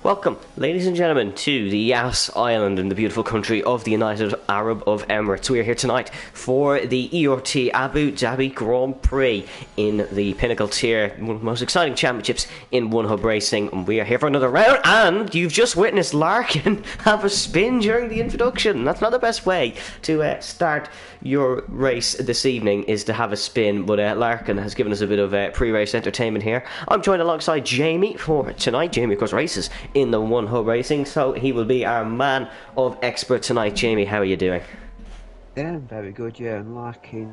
Welcome, ladies and gentlemen, to the Yas Island in the beautiful country of the United Arab of Emirates. We are here tonight for the ERT Abu Dhabi Grand Prix in the Pinnacle tier, one of the most exciting championships in One Hub Racing. And we are here for another round, and you've just witnessed Larkin have a spin during the introduction. That's not the best way to start your race this evening, is to have a spin, but Larkin has given us a bit of pre-race entertainment here. I'm joined alongside Jamie for tonight. Jamie, of course, races in the One Hub Racing, so he will be our man of expert tonight. Jamie, how are you doing? Yeah, I'm very good, yeah, and Larkin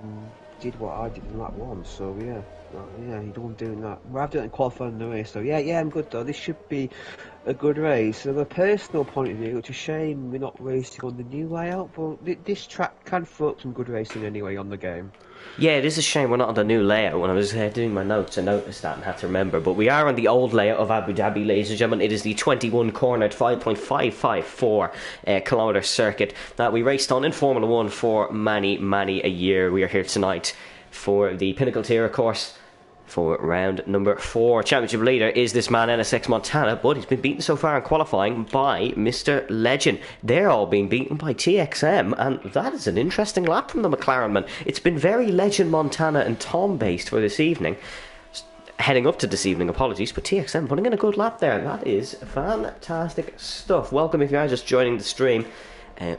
did what I did in lap one, so yeah. Yeah, he don't doing that. Well, I've done it in qualifying the race, so yeah, I'm good though. This should be a good race. From a personal point of view, it's a shame we're not racing on the new layout, but this track can throw up some good racing anyway on the game. Yeah, it is a shame we're not on the new layout. When I was doing my notes, I noticed that and had to remember. But we are on the old layout of Abu Dhabi, ladies and gentlemen. It is the 21-cornered 5.554 kilometre circuit that we raced on in Formula 1 for many, many a year. We are here tonight for the Pinnacle tier, of course, for round number 4. Championship leader is this man, NSX Montana, but he's been beaten so far in qualifying by Mr. Legend. They're all being beaten by TXM, and that is an interesting lap from the McLaren man. It's been very Legend, Montana and Tom based for this evening. Heading up to this evening, apologies, but TXM putting in a good lap there. That is fantastic stuff. Welcome if you are just joining the stream.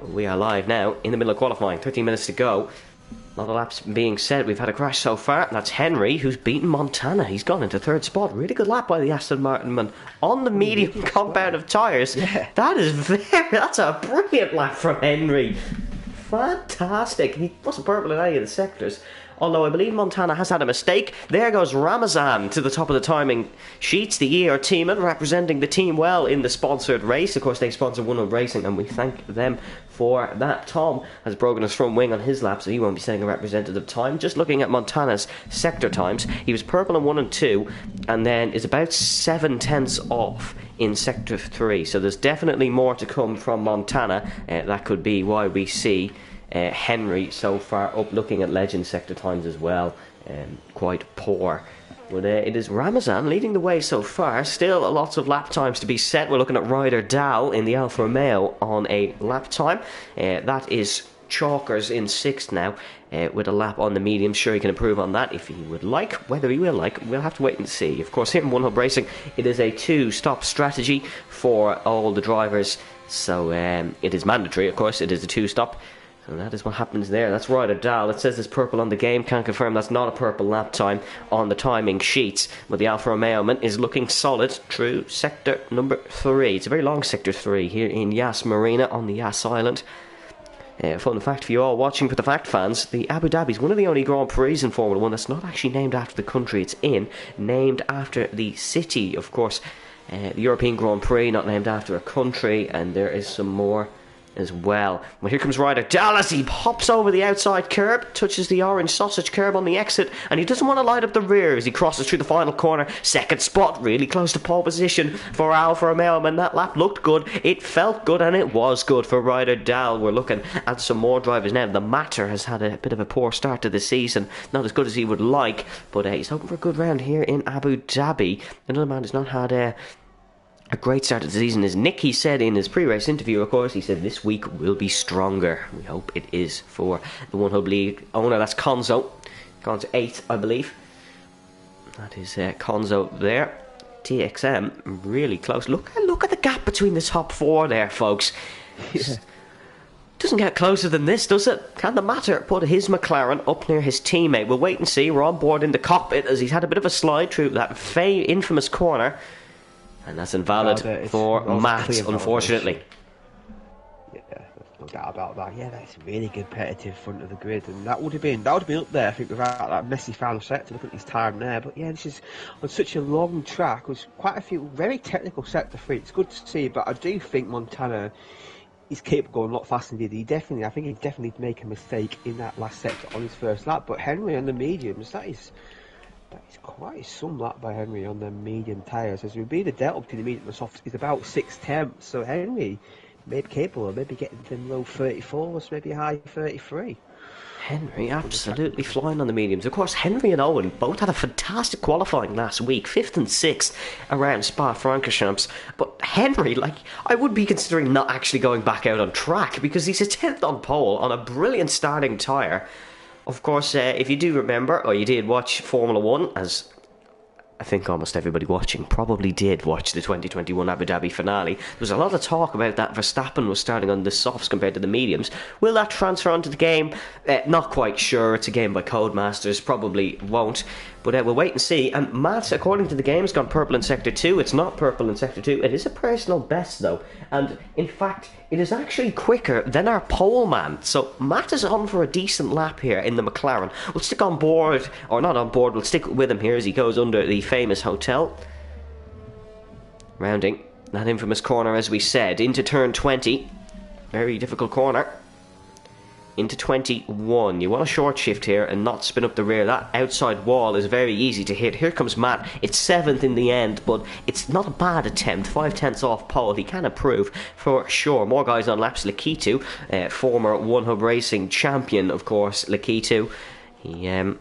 We are live now in the middle of qualifying, 13 minutes to go. A lot of laps being said. We've had a crash so far. That's Henry, who's beaten Montana. He's gone into third spot. Really good lap by the Aston Martin man on the medium compound of tyres. Yeah. That's a brilliant lap from Henry. Fantastic. He wasn't purple in any of the sectors. Although I believe Montana has had a mistake. There goes Ramazan to the top of the timing sheets. The ERT man representing the team well in the sponsored race. Of course, they sponsor One Hub Racing, and we thank them for that. Tom has broken his front wing on his lap, so he won't be setting a representative time. Just looking at Montana's sector times, he was purple in 1 and 2, and then is about 7/10 off in sector 3. So there's definitely more to come from Montana. That could be why we see Henry so far up. Looking at Legend sector times as well, quite poor. But it is Ramazan leading the way so far. Still lots of lap times to be set. We're looking at Ryder Dow in the Alfa Romeo on a lap time. That is Chalkers in 6th now, with a lap on the medium. Sure, he can improve on that if he would like. Whether he will like, we'll have to wait and see. Of course, here in One Hub Racing, it is a 2-stop strategy for all the drivers. So it is mandatory, of course. It is a 2-stop. And that is what happens there. That's Ryder Dahl. It says it's purple on the game. Can't confirm that's not a purple lap time on the timing sheets. But the Alfa Romeo man is looking solid through sector number 3. It's a very long sector 3 here in Yas Marina on the Yas Island. Fun fact for you all watching, for the fact fans, the Abu Dhabi is one of the only Grand Prix in Formula 1 that's not actually named after the country it's in. Named after the city, of course. The European Grand Prix, not named after a country. And there is some more as well. Well, here comes Ryder Dahl as he hops over the outside curb, touches the orange sausage curb on the exit, and he doesn't want to light up the rear as he crosses through the final corner. Second spot, really close to pole position for Alfa Romeo, and that lap looked good, it felt good, and it was good for Ryder Dahl. We're looking at some more drivers now. The Matter has had a bit of a poor start to the season, not as good as he would like, but he's hoping for a good round here in Abu Dhabi. Another man who's not had a great start to the season is Nick. He said in his pre-race interview, of course, he said this week will be stronger. We hope it is for the One Hub League owner. That's Conzo. Conzo 8th, I believe. That is Conzo there. TXM really close. Look at the gap between the top 4 there, folks. Yeah. Doesn't get closer than this, does it? Can the Matter put his McLaren up near his teammate? We'll wait and see. We're on board in the cockpit as he's had a bit of a slide through that infamous corner. And that's invalid for Matt, unfortunately. Yeah, there's no doubt about that. Yeah, that's a really competitive front of the grid, and that would have been up there, I think, without that messy final sector. Look at his time there. But yeah, this is on such a long track with quite a few very technical sector 3. It's good to see, but I do think Montana is capable of going a lot faster than he did. I think he definitely make a mistake in that last sector on his first lap. But Henry on the mediums, that is quite some lap by Henry on the medium tyres. As would be the delta between the medium and the soft is about 6/10. So Henry may be capable of maybe getting to low 34s, maybe high 33. Henry absolutely flying on the mediums. Of course, Henry and Owen both had a fantastic qualifying last week, 5th and 6th around Spa-Francorchamps. But Henry, like, I would be considering not actually going back out on track because he's a 10th on pole on a brilliant starting tyre. Of course, if you do remember, or you did watch Formula 1, as I think almost everybody watching probably did watch the 2021 Abu Dhabi finale. There was a lot of talk about that Verstappen was starting on the softs compared to the mediums. Will that transfer onto the game? Not quite sure. It's a game by Codemasters. Probably won't. But we'll wait and see. And Matt, according to the game, has gone purple in Sector 2. It's not purple in Sector 2. It is a personal best, though. And, in fact, it is actually quicker than our pole man. So Matt is on for a decent lap here in the McLaren. We'll stick on board, or not on board, we'll stick with him here as he goes under the famous hotel. Rounding that infamous corner, as we said, into turn 20. Very difficult corner. Into 21. You want a short shift here and not spin up the rear. That outside wall is very easy to hit. Here comes Matt. It's 7th in the end, but it's not a bad attempt. 5/10 off pole. He can improve for sure. More guys on laps. Lakitu, former One Hub Racing champion, of course. Lakitu. He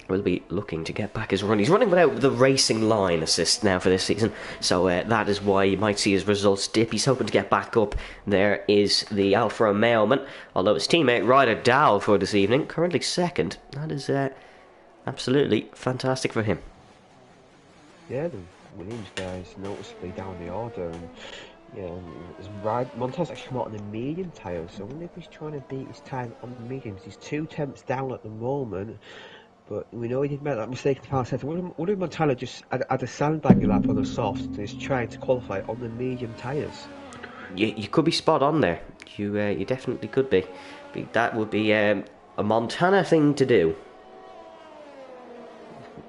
will be looking to get back his run. He's running without the racing line assist now for this season, so that is why you might see his results dip. He's hoping to get back up. There is the Alfa Romeo, although his teammate Ryder Dow for this evening, currently 2nd. That is absolutely fantastic for him. Yeah, the Williams guys noticeably down the order, and Montez actually come out on the medium tyres, so I wonder if he's trying to beat his time on the mediums. He's 2 tenths down at the moment. But we know he did make that mistake in the final set. What if Montana just had a sandbagging lap on the soft and is trying to qualify on the medium tyres? You could be spot on there. You definitely could be. That would be a Montana thing to do.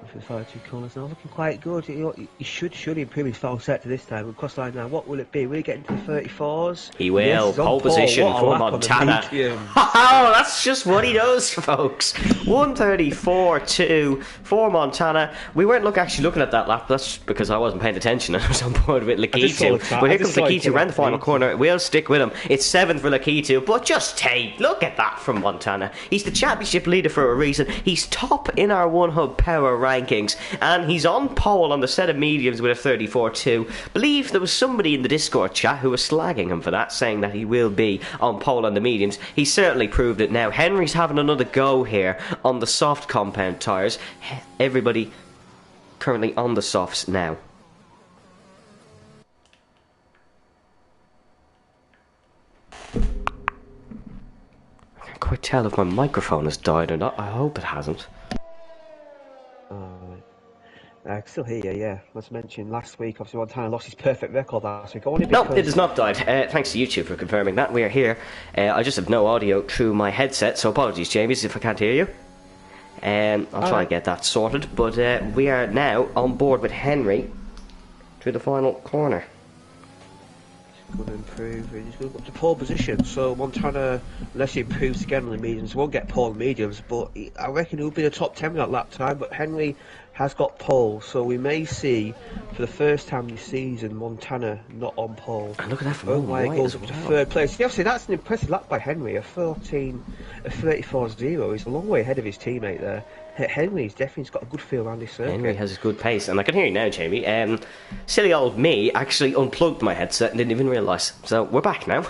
For the final 2 corners now, looking quite good. He should improve his final set to this time. We'll cross line now. What will it be? Will he get into the 34s? He will. Yes, pole position for Montana. Oh, that's just what he does, folks. 134.2 for Montana. We weren't actually looking at that lap. That's because I wasn't paying attention. I was on board with Lakitu. But here comes Lakitu around the final corner. We'll stick with him. It's 7th for Lakitu. But just look at that from Montana. He's the championship leader for a reason. He's top in our One Hub Power rankings, and he's on pole on the set of mediums with a 34.2. Believe there was somebody in the Discord chat who was slagging him for that, saying that he will be on pole on the mediums. He certainly proved it now. Henry's having another go here on the soft compound tyres. Everybody currently on the softs now. I can't quite tell if my microphone has died or not. I hope it hasn't. I can still hear you, yeah. As mentioned last week, obviously Montana lost his perfect record last week. No, it has not died. Thanks to YouTube for confirming that. We are here. I just have no audio through my headset, so apologies, James, if I can't hear you. I'll try and get that sorted. But we are now on board with Henry through the final corner. Going to improve. He's going up to pole position. So Montana, unless he improves again on the mediums, won't get pole mediums. But I reckon he'll be the top 10 in that lap time. But Henry has got pole, so we may see for the first time this season Montana not on pole. And look at that from He goes up to 3rd place. Yeah, obviously that's an impressive lap by Henry. A 34.0. He's a long way ahead of his teammate there. Henry's definitely got a good feel around his circuit. Henry has a good pace, and I can hear you now, Jamie. Silly old me actually unplugged my headset and didn't even realise. So we're back now.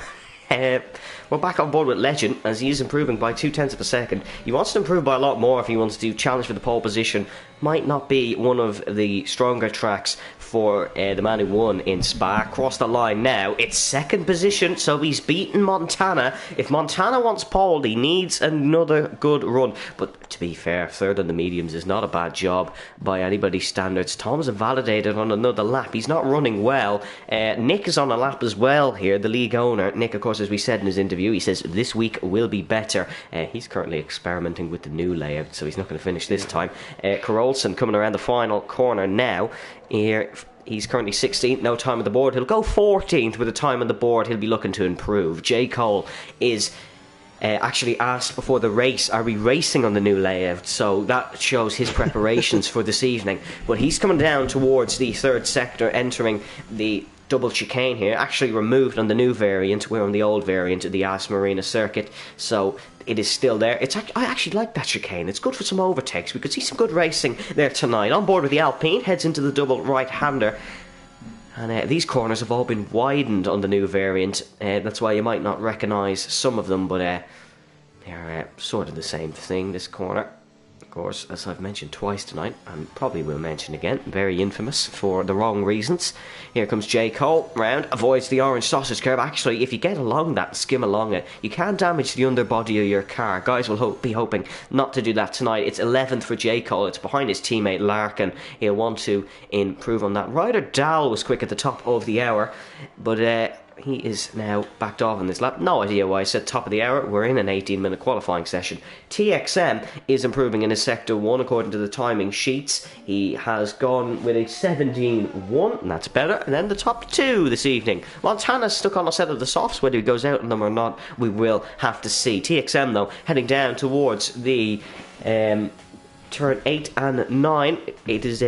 We're back on board with Legend, as he is improving by 0.2 of a second. He wants to improve by a lot more if he wants to challenge for the pole position. Might not be one of the stronger tracks for the man who won in Spa. Cross the line now. It's 2nd position, so he's beaten Montana. If Montana wants pole, he needs another good run. But to be fair, 3rd on the mediums is not a bad job by anybody's standards. Tom's validated on another lap. He's not running well. Nick is on a lap as well here, the league owner. Nick, of course, as we said in his interview, he says this week will be better. He's currently experimenting with the new layout, so he's not going to finish this time. Carolson coming around the final corner now. Here, he's currently 16th, no time on the board. He'll go 14th with a time on the board. He'll be looking to improve. J. Cole is actually asked before the race, are we racing on the new layout? So that shows his preparations for this evening. But he's coming down towards the 3rd sector, entering the double chicane here, actually removed on the new variant. We're on the old variant of the Marina circuit, so it is still there. I actually like that chicane. It's good for some overtakes. We could see some good racing there tonight. On board with the Alpine, heads into the double right-hander. And these corners have all been widened on the new variant. That's why you might not recognise some of them, but they're sort of the same thing, this corner. Of course, as I've mentioned twice tonight, and probably will mention again, very infamous for the wrong reasons. Here comes J. Cole, round, avoids the orange sausage curve. Actually, if you get along that and skim along it, you can damage the underbody of your car. Guys will be hoping not to do that tonight. It's 11th for J. Cole. It's behind his teammate Larkin. He'll want to improve on that. Ryder Dahl was quick at the top of the hour, but he is now backed off in this lap. No idea why I said top of the hour. We're in an 18-minute qualifying session. TXM is improving in his Sector 1 according to the timing sheets. He has gone with a 17.1, and that's better. And then the top two this evening. Montana's stuck on a set of the softs. Whether he goes out in them or not, we will have to see. TXM, though, heading down towards the turn 8 and 9. It is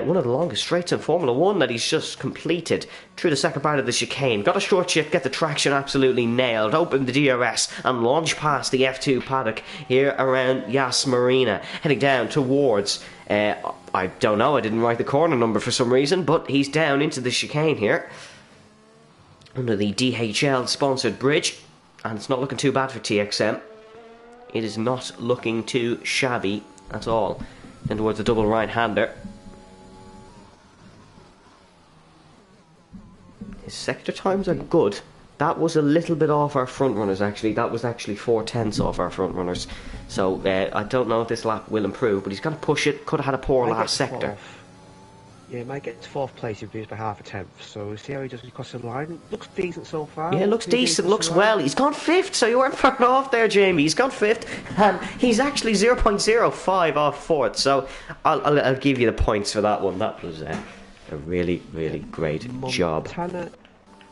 one of the longest straights in Formula 1 that he's just completed through the second part of the chicane. Got a short shift, get the traction absolutely nailed, open the DRS and launch past the F2 paddock here around Marina, heading down towards I don't know, I didn't write the corner number for some reason, but he's down into the chicane here under the DHL sponsored bridge, and it's not looking too bad for TXM. It is not looking too shabby at all. And towards the double right-hander. His sector times are good. That was a little bit off our front runners, actually. That was actually 4/10 off our front runners. So I don't know if this lap will improve, but he's got to push it. Could have had a poor last sector. Yeah, he might get to 4th place if he's by half a tenth. So we'll see how he does across the line. It looks decent so far. Yeah, looks decent, looks well. He's gone 5th, so you weren't far off there, Jamie. He's gone 5th, and he's actually 0.05 off 4th. So I'll give you the points for that one. That was a really, really great job. Montana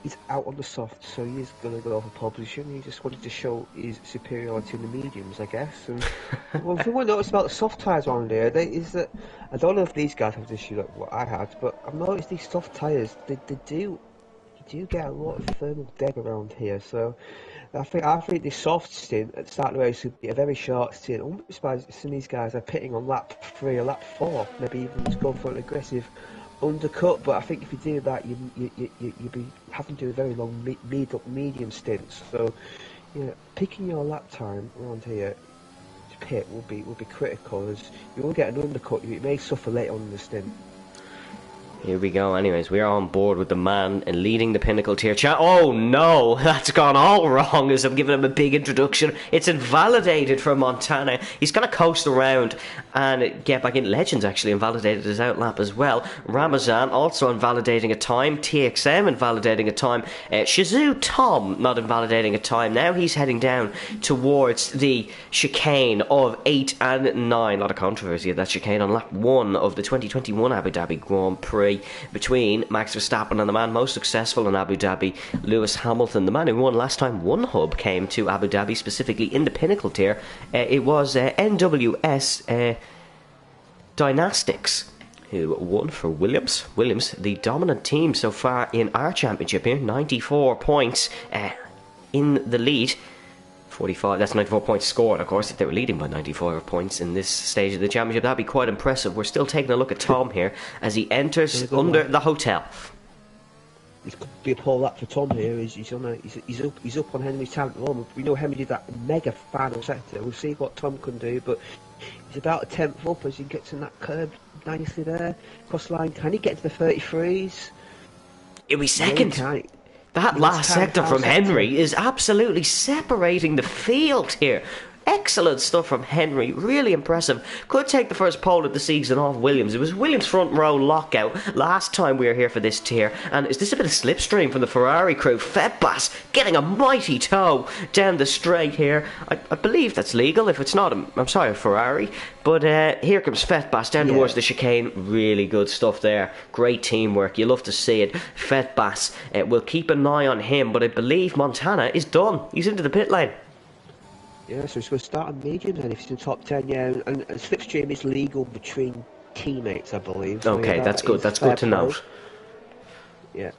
is out on the soft, so he's going to go for pole position. He just wanted to show his superiority in the mediums, I guess. And one thing I noticed about the soft tyres around here is that I don't know if these guys have this issue like what I had, but I've noticed these soft tyres, they do get a lot of thermal dead around here. So I think the soft stint at the start of the race would be a very short stint. I wouldn't be surprised if some of these guys are pitting on lap 3 or lap 4, maybe even just going for an aggressive undercut. But I think if you do that, you'll be having to do a very long medium stints. So picking your lap time around here to pit will be critical, as you will get an undercut. You may suffer later on in the stint. Here we go. Anyways, we are on board with the man leading the Pinnacle tier chat. Oh no, that's gone all wrong as I'm giving him a big introduction. It's invalidated for Montana. He's going to coast around and get back in. Legends actually invalidated his outlap as well. Ramazan also invalidating a time. TXM invalidating a time. Shizou Tom not invalidating a time. Now he's heading down towards the chicane of 8 and 9. A lot of controversy at that chicane on lap 1 of the 2021 Abu Dhabi Grand Prix between Max Verstappen and the man most successful in Abu Dhabi, Lewis Hamilton. The man who won last time one hub came to Abu Dhabi, specifically in the Pinnacle tier. It was NWS Dynastics who won for Williams. Williams, the dominant team so far in our championship here, 94 points in the lead. 45, that's 94 points scored, of course. If they were leading by 94 points in this stage of the championship, that'd be quite impressive. We're still taking a look at Tom here as he enters under the hotel. It could be a poor lap for Tom here. He's up on Henry's time at the moment. We know Henry did that mega final sector. We'll see what Tom can do, but he's about a tenth up as he gets in that curb nicely there. Cross line, can he get to the 33s? He'll be second. That last sector from Henry is absolutely separating the field here. Excellent stuff from Henry, really impressive. Could take the first pole of the season off Williams. It was Williams' front row lockout last time we were here for this tier. And is this a bit of slipstream from the Ferrari crew? Fetbas getting a mighty tow down the straight here. I believe that's legal. If it's not, I'm sorry, Ferrari. But here comes Fetbas down towards the chicane. Really good stuff there. Great teamwork. You love to see it. Fetbas, we'll keep an eye on him. But I believe Montana is done. He's into the pit lane. Yeah, so he's going to start on mediums, and if he's in the top 10, yeah, and slipstream is legal between teammates, I believe. So okay, that's good. That's good to note. Yeah.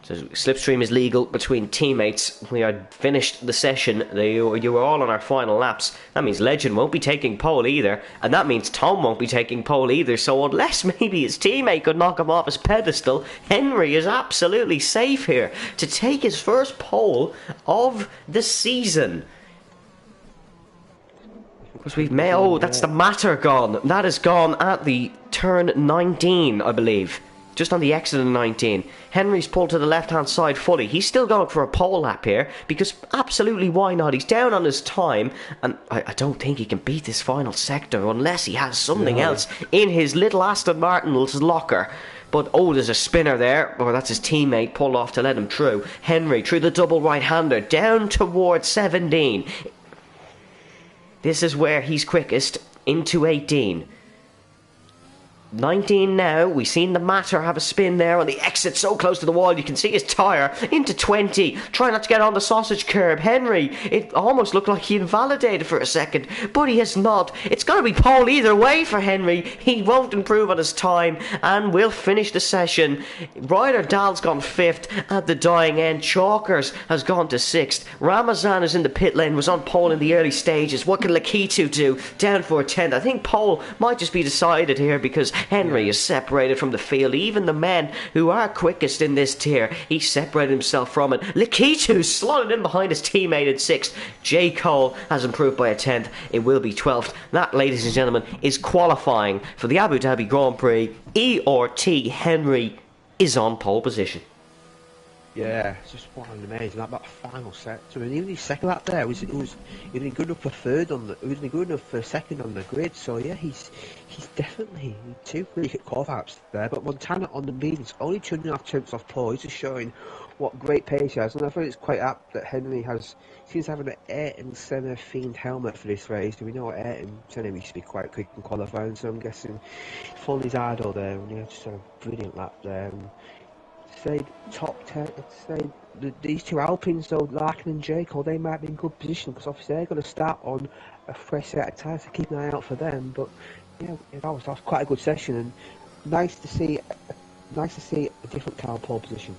So slipstream is legal between teammates. We are finished the session. You were all on our final laps. That means Legend won't be taking pole either, and that means Tom won't be taking pole either. So unless maybe his teammate could knock him off his pedestal, Henry is absolutely safe here to take his first pole of the season. Because we've made... Oh, that's the matter gone. That is gone at the turn 19, I believe. Just on the exit of 19. Henry's pulled to the left-hand side fully. He's still going for a pole lap here, because absolutely why not? He's down on his time, and I don't think he can beat this final sector unless he has something else in his little Aston Martin's locker. But, oh, there's a spinner there. Or that's his teammate pulled off to let him through. Henry through the double right-hander, down towards 17. This is where he's quickest, into 18. 19 now. We've seen the Matter have a spin there on the exit, so close to the wall you can see his tyre. Into 20. Try not to get on the sausage curb. Henry, it almost looked like he invalidated for a second, but he has not. It's going to be pole either way for Henry. He won't improve on his time, and we'll finish the session. Ryder Dahl's gone 5th at the dying end. Chalkers has gone to 6th. Ramazan is in the pit lane, was on pole in the early stages. What can Lakitu do? Down for a 10th. I think pole might just be decided here because Henry is separated from the field. Even the men who are quickest in this tier, he separated himself from it. Lakitu slotted in behind his teammate in 6th. J. Cole has improved by a 10th. It will be 12th. That, ladies and gentlemen, is qualifying for the Abu Dhabi Grand Prix. ERT Henry is on pole position. Yeah, it's just what an amazing that final set. So I mean, even his second lap there he was good enough for third on the. He was good enough for second on the grid. So yeah, he's definitely 2 really good qualifiers there. But Montana on the mediums, only 2.5 tenths off pole. He's just showing what great pace he has. And I think it's quite apt that Henry seems to have an Ayrton Senna themed helmet for this race. Do we know Ayrton Senna used to be quite quick in qualifying? So I'm guessing followed his idol there, and he had just a brilliant lap there. Say top 10, say these two Alpines though, Larkin and J. Cole, they might be in good position because obviously they're going to start on a fresh set of tyres, so keep an eye out for them. But yeah, that was quite a good session, and nice to see a different car pole position.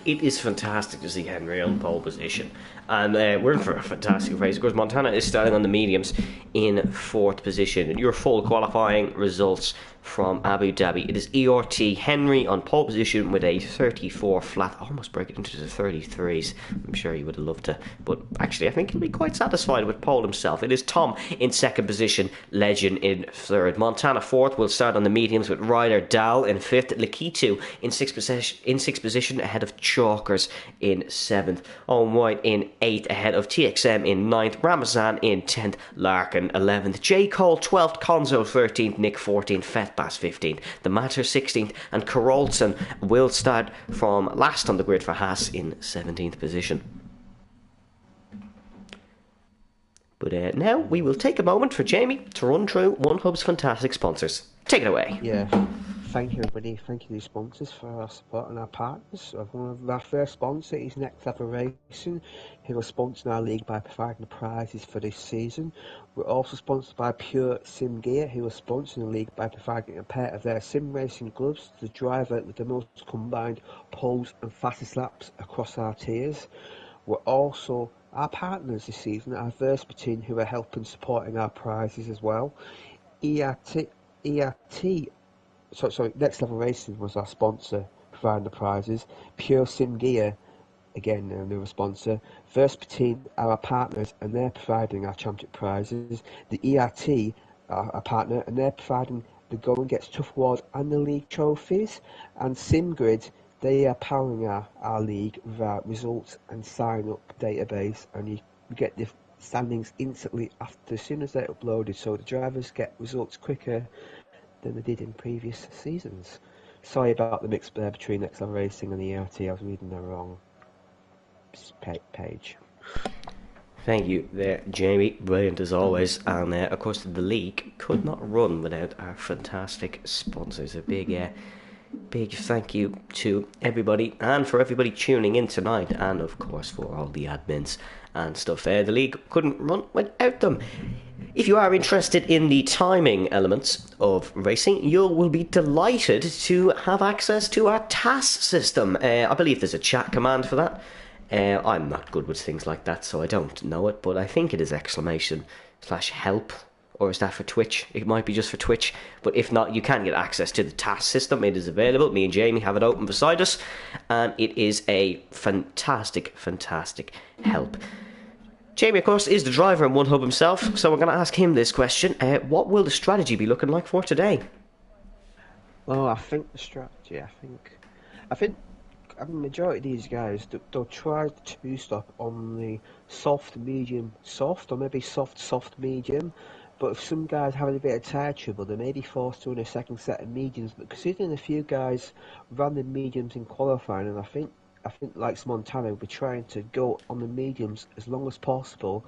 It is fantastic to see Henry on pole position, and we're in for a fantastic race. Of course, Montana is starting on the mediums in 4th position. And your full qualifying results from Abu Dhabi: it is ERT Henry on pole position with a 34 flat. I almost break it into the 33s. I'm sure he would have loved to, but actually I think he'll be quite satisfied with pole himself. It is Tom in 2nd position, Legend in 3rd. Montana 4th will start on the mediums with Ryder Dahl in 5th. Lakitu in 6th position ahead of Chalkers in 7th. Owen White in 8th ahead of TXM in 9th. Ramazan in 10th. Larkin 11th. J. Cole 12th. Konzo 13th. Nick 14th. Fethbass 15th. The Matter 16th. And Karolson will start from last on the grid for Haas in 17th position. But now we will take a moment for Jamie to run through OneHub's fantastic sponsors. Take it away. Yeah. Thank you, everybody. Thank you, the sponsors, for our support and our partners. One of our first sponsor is Next Level Racing, who are sponsoring our league by providing the prizes for this season. We're also sponsored by Pure Sim Gear, who are sponsoring the league by providing a pair of their sim racing gloves to the driver with the most combined poles and fastest laps across our tiers. We're also our partners this season are Verspatin, who are helping supporting our prizes as well. Next Level Racing was our sponsor, providing the prizes. Pure Sim Gear, again, another sponsor. Verspatin are our partners, and they're providing our championship prizes. The ERT are our partner, and they're providing the Go and Gets Tough Awards and the league trophies. And SimGrid, they are powering our league with our results and sign-up database, and you get the standings instantly as soon as they're uploaded, so the drivers get results quicker than they did in previous seasons. Sorry about the mix there between Next Level Racing and the ERT. I was reading the wrong page. Thank you there, Jamie. Brilliant as always. And of course, the league could not run without our fantastic sponsors. A big thank you to everybody, and for everybody tuning in tonight, and of course for all the admins and stuff. The league couldn't run without them. If you are interested in the timing elements of racing, you will be delighted to have access to our TAS system. I believe there's a chat command for that. I'm not good with things like that, so I don't know it, but I think it is !help, or is that for Twitch? It might be just for Twitch, but if not, you can get access to the TAS system. It is available. Me and Jamie have it open beside us, and it is a fantastic, fantastic help. Jamie, of course, is the driver in One Hub himself, so we're going to ask him this question. What will the strategy be looking like for today? Well, I think the strategy, I think the majority of these guys, they'll try to stop on the soft, medium, soft, or maybe soft, soft, medium. But if some guys having a bit of tyre trouble, they may be forced to run a second set of mediums. But considering a few guys ran the mediums in qualifying, and I think like Montana will be trying to go on the mediums as long as possible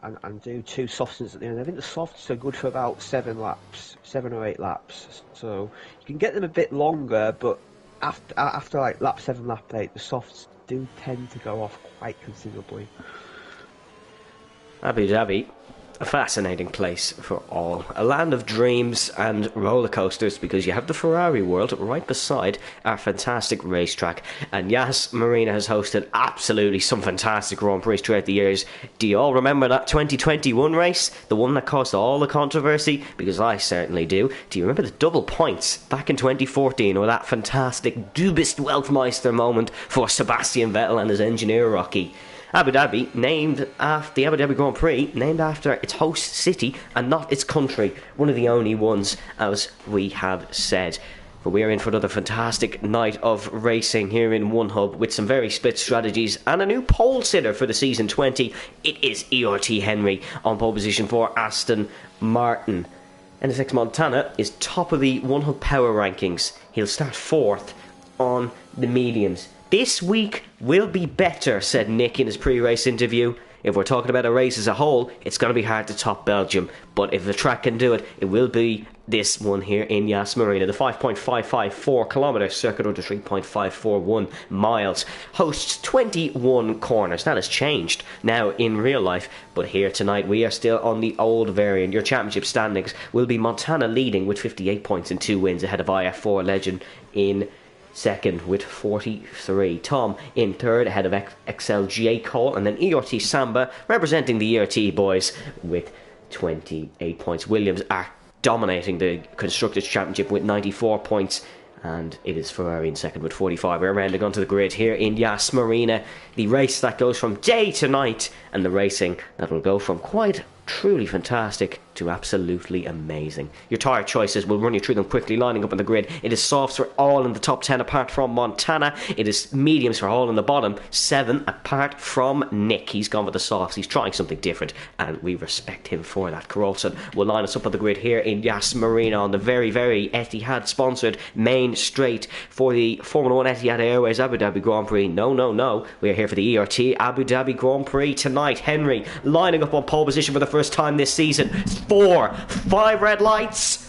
and do two softs at the end. I think the softs are good for about 7 or 8 laps. So you can get them a bit longer, but after like lap 7, lap 8, the softs do tend to go off quite considerably. Abu Dhabi, a fascinating place for all. A land of dreams and roller coasters, because you have the Ferrari world right beside our fantastic racetrack. And yes, Marina has hosted absolutely some fantastic Grand Prix throughout the years. Do you all remember that 2021 race? The one that caused all the controversy? Because I certainly do. Do you remember the double points back in 2014, or that fantastic Du bist Weltmeister moment for Sebastian Vettel and his engineer Rocky? Abu Dhabi, named after the Abu Dhabi Grand Prix, named after its host city and not its country. One of the only ones, as we have said. But we are in for another fantastic night of racing here in One Hub with some very split strategies and a new pole sitter for the season 20. It is ERT Henry on pole position for Aston Martin. NSX Montana is top of the One Hub power rankings. He'll start 4th on the mediums. This week will be better, said Nick in his pre-race interview. If we're talking about a race as a whole, it's going to be hard to top Belgium. But if the track can do it, it will be this one here in Yas Marina. The 5.554 kilometre circuit under 3.541 miles hosts 21 corners. That has changed now in real life. But here tonight, we are still on the old variant. Your championship standings will be Montana leading with 58 points and 2 wins ahead of IF4 Legend in second with 43. Tom in third ahead of XLGA Cole, and then ERT Samba representing the ERT boys with 28 points. Williams are dominating the Constructors' Championship with 94 points, and it is Ferrari in second with 45. We're rounding onto the grid here in Yas Marina, the race that goes from day to night, and the racing that will go from quite truly fantastic to absolutely amazing. Your tyre choices, we'll run you through them quickly, lining up on the grid. It is softs for all in the top 10 apart from Montana. It is mediums for all in the bottom 7 apart from Nick. He's gone with the softs. He's trying something different, and we respect him for that. Corsa will line us up on the grid here in Yas Marina on the very, very Etihad sponsored main straight for the Formula 1 Etihad Airways Abu Dhabi Grand Prix. No. We are here for the ERT Abu Dhabi Grand Prix tonight. Henry lining up on pole position for the first time this season. 5 red lights.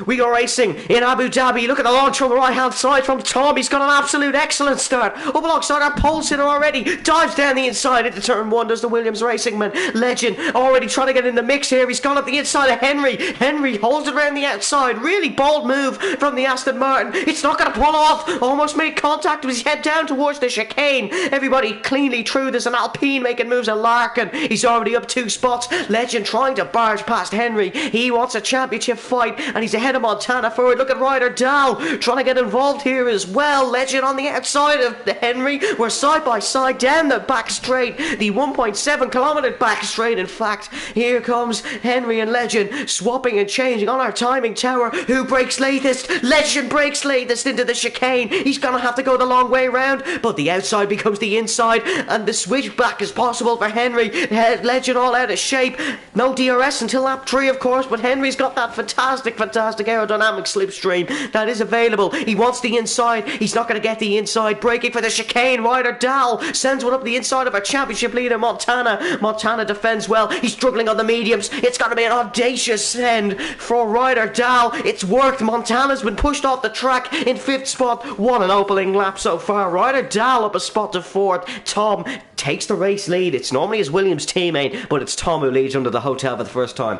We go racing in Abu Dhabi. Look at the launch from the right hand side from Tom. He's got an absolute excellent start. Up alongside our pole sitter already. Dives down the inside into turn 1. Does the Williams Racing Man. Legend already trying to get in the mix here. He's gone up the inside of Henry. Henry holds it around the outside. Really bold move from the Aston Martin. It's not going to pull off. Almost made contact with his head down towards the chicane. Everybody cleanly through. There's an Alpine making moves at Larkin. He's already up 2 spots. Legend trying to barge past Henry. He wants a championship fight, and he's ahead of Montana forward. Look at Ryder Dahl trying to get involved here as well. Legend on the outside of Henry. We're side by side down the back straight, the 1.7 kilometre back straight. In fact, here comes Henry and Legend swapping and changing on our timing tower. Who breaks latest? Legend breaks latest into the chicane. He's gonna have to go the long way round, but the outside becomes the inside, and the switch back is possible for Henry. Legend all out of shape. No DRS until lap 3, of course, but Henry's got that fantastic aerodynamic slipstream that is available. He wants the inside. He's not going to get the inside. Braking for the chicane. Ryder Dahl sends one up the inside of our championship leader Montana. Montana defends well. He's struggling on the mediums. It's going to be an audacious send for Ryder Dahl. It's worked. Montana's been pushed off the track in 5th spot. What an opening lap so far. Ryder Dahl up a spot to 4th. Tom takes the race lead. It's normally his Williams teammate, but it's Tom who leads under the hotel for the first time.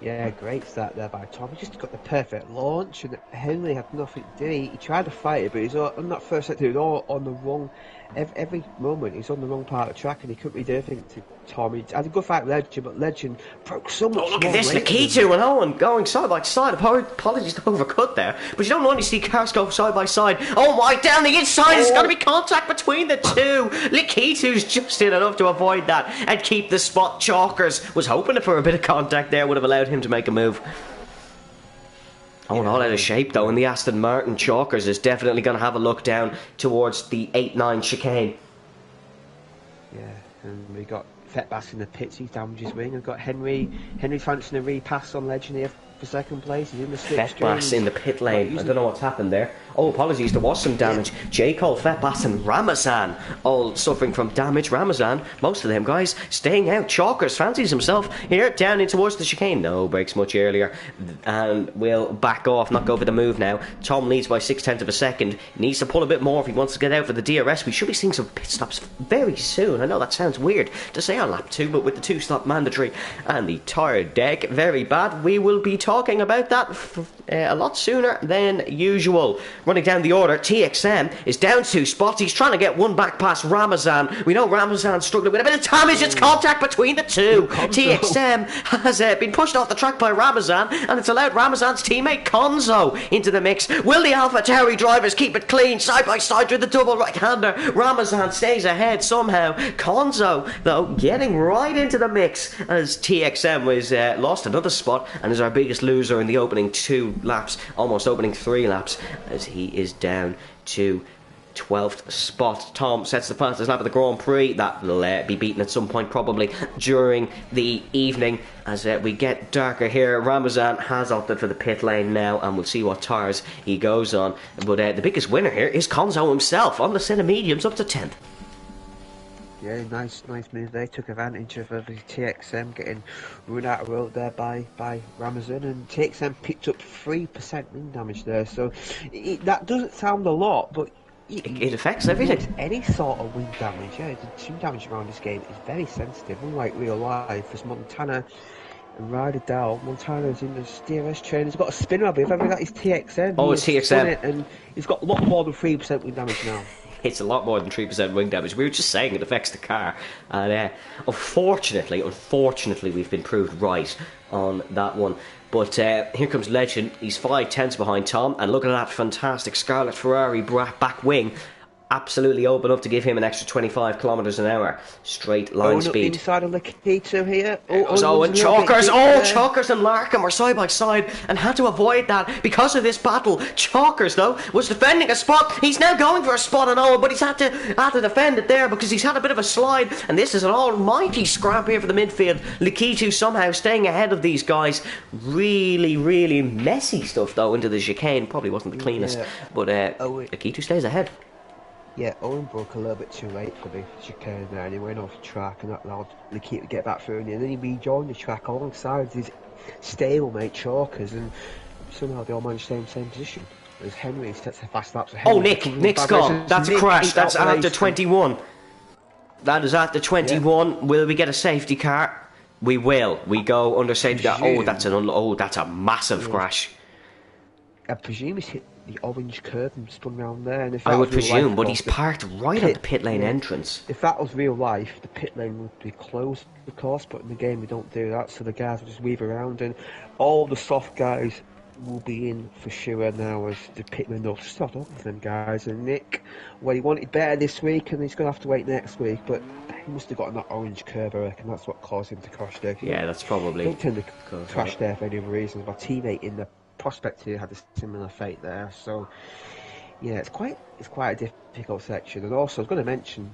Yeah, great start there by Tom. He just got the perfect launch, and Henry had nothing to do. He tried to fight it, but he's on that first sector, he was all on the wrong. Every moment he's on the wrong part of the track, and he couldn't really do anything to Tom. He had a good fight with Legend, but Legend broke so much. Oh, look at this, Lakitu and Owen going side by side. Apologies to overcut there, but you don't normally see cars go side by side. Oh my, down the inside, there's going to be contact between the two. Lakitu's just in enough to avoid that and keep the spot. Chalkers was hoping for a bit of contact there, would have allowed him to make a move. Oh, all out of shape though, and the Aston Martin. Chalkers is definitely going to have a look down towards the 8-9 chicane. Yeah, and we got Fetbass in the pits, he's damaged his wing. We've got Henry fancying a repass on Legend here for second place. He's in the slipstream. Fetbass in the pit lane. I don't know what's happened there. Oh, apologies, there was some damage. J. Cole, Fetbass and Ramazan all suffering from damage. Ramazan, most of them guys staying out. Chalkers fancies himself here down in towards the chicane. No, breaks much earlier and will back off, not go for the move now. Tom leads by 0.6 of a second. He needs to pull a bit more if he wants to get out for the DRS. We should be seeing some pit stops very soon. I know that sounds weird to say on lap 2, but with the 2-stop mandatory and the tyre deck very bad, we will be talking about that a lot sooner than usual. Running down the order, TXM is down 2 spots. He's trying to get one back past Ramazan. We know Ramazan's struggling with a bit of damage. It's contact between the two. TXM has been pushed off the track by Ramazan, and it's allowed Ramazan's teammate Konzo into the mix. Will the Alpha Tauri drivers keep it clean side by side with the double right-hander? Ramazan stays ahead somehow. Konzo, though, getting right into the mix as TXM was lost another spot and is our biggest loser in the opening 2 laps, almost opening 3 laps, as he is down to 12th spot. Tom sets the fastest lap of the Grand Prix. That will be beaten at some point probably during the evening as we get darker here. Ramazan has opted for the pit lane now, and we'll see what tyres he goes on. But the biggest winner here is Konzo himself on the set of mediums up to 10th. Yeah, nice move. They took advantage of the TXM getting run out of road there by Ramazan, and TXM picked up 3% wing damage there. So that doesn't sound a lot, but it affects everything. Any sort of wing damage, yeah. The team damage around this game is very sensitive. Unlike real life, as Montana and Ryder Dow, Montana's in the DRS train. He's got a spinner, but if ever that is TXM. Oh, it's TXM, and he's got a lot more than 3% wing damage now. It's a lot more than 3% wing damage. We were just saying it affects the car, and unfortunately we've been proved right on that one. But here comes Legend. He's 5/10 behind Tom, and look at that fantastic Scarlet Ferrari back wing. Absolutely open up to give him an extra 25 kilometres an hour straight line speed. Inside of Lakitu here. And Chalkers. Chalkers and Larkham were side by side and had to avoid that because of this battle. Chalkers, though, was defending a spot. He's now going for a spot on Owen, but he's had to defend it there because he's had a bit of a slide, and this is an almighty scrap here for the midfield. Lakitu somehow staying ahead of these guys. Really, really messy stuff, though, into the chicane. Probably wasn't the cleanest, but Lakitu stays ahead. Yeah, Owen broke a little bit too late for the chicane there, and he went off the track, and that allowed Lakitu to get back through, and then he rejoined the track alongside his stablemate Chalkers, and somehow they all managed to stay in the same position. As Henry sets the fast laps. Oh, Nick's gone. That's a crash. That's after 21. That is after 21. Yeah. Will we get a safety car? We will. We go under safety car. Oh, that's a massive crash. I presume he's hit the orange curb and spun around there. And if I would presume, but he's parked right at the pit lane entrance. If that was real life, the pit lane would be closed, of course, but in the game we don't do that, so the guys will just weave around, and all the soft guys will be in for sure now as the pitman will start off with them guys. And Nick, well, he wanted better this week, and he's going to have to wait next week, but he must have gotten that orange curb, I reckon. That's what caused him to crash there. Yeah, that's probably. Don't tend to crash there for any other reason. My teammate in the prospect here had a similar fate there, so yeah, it's quite a difficult section. And also I was going to mention,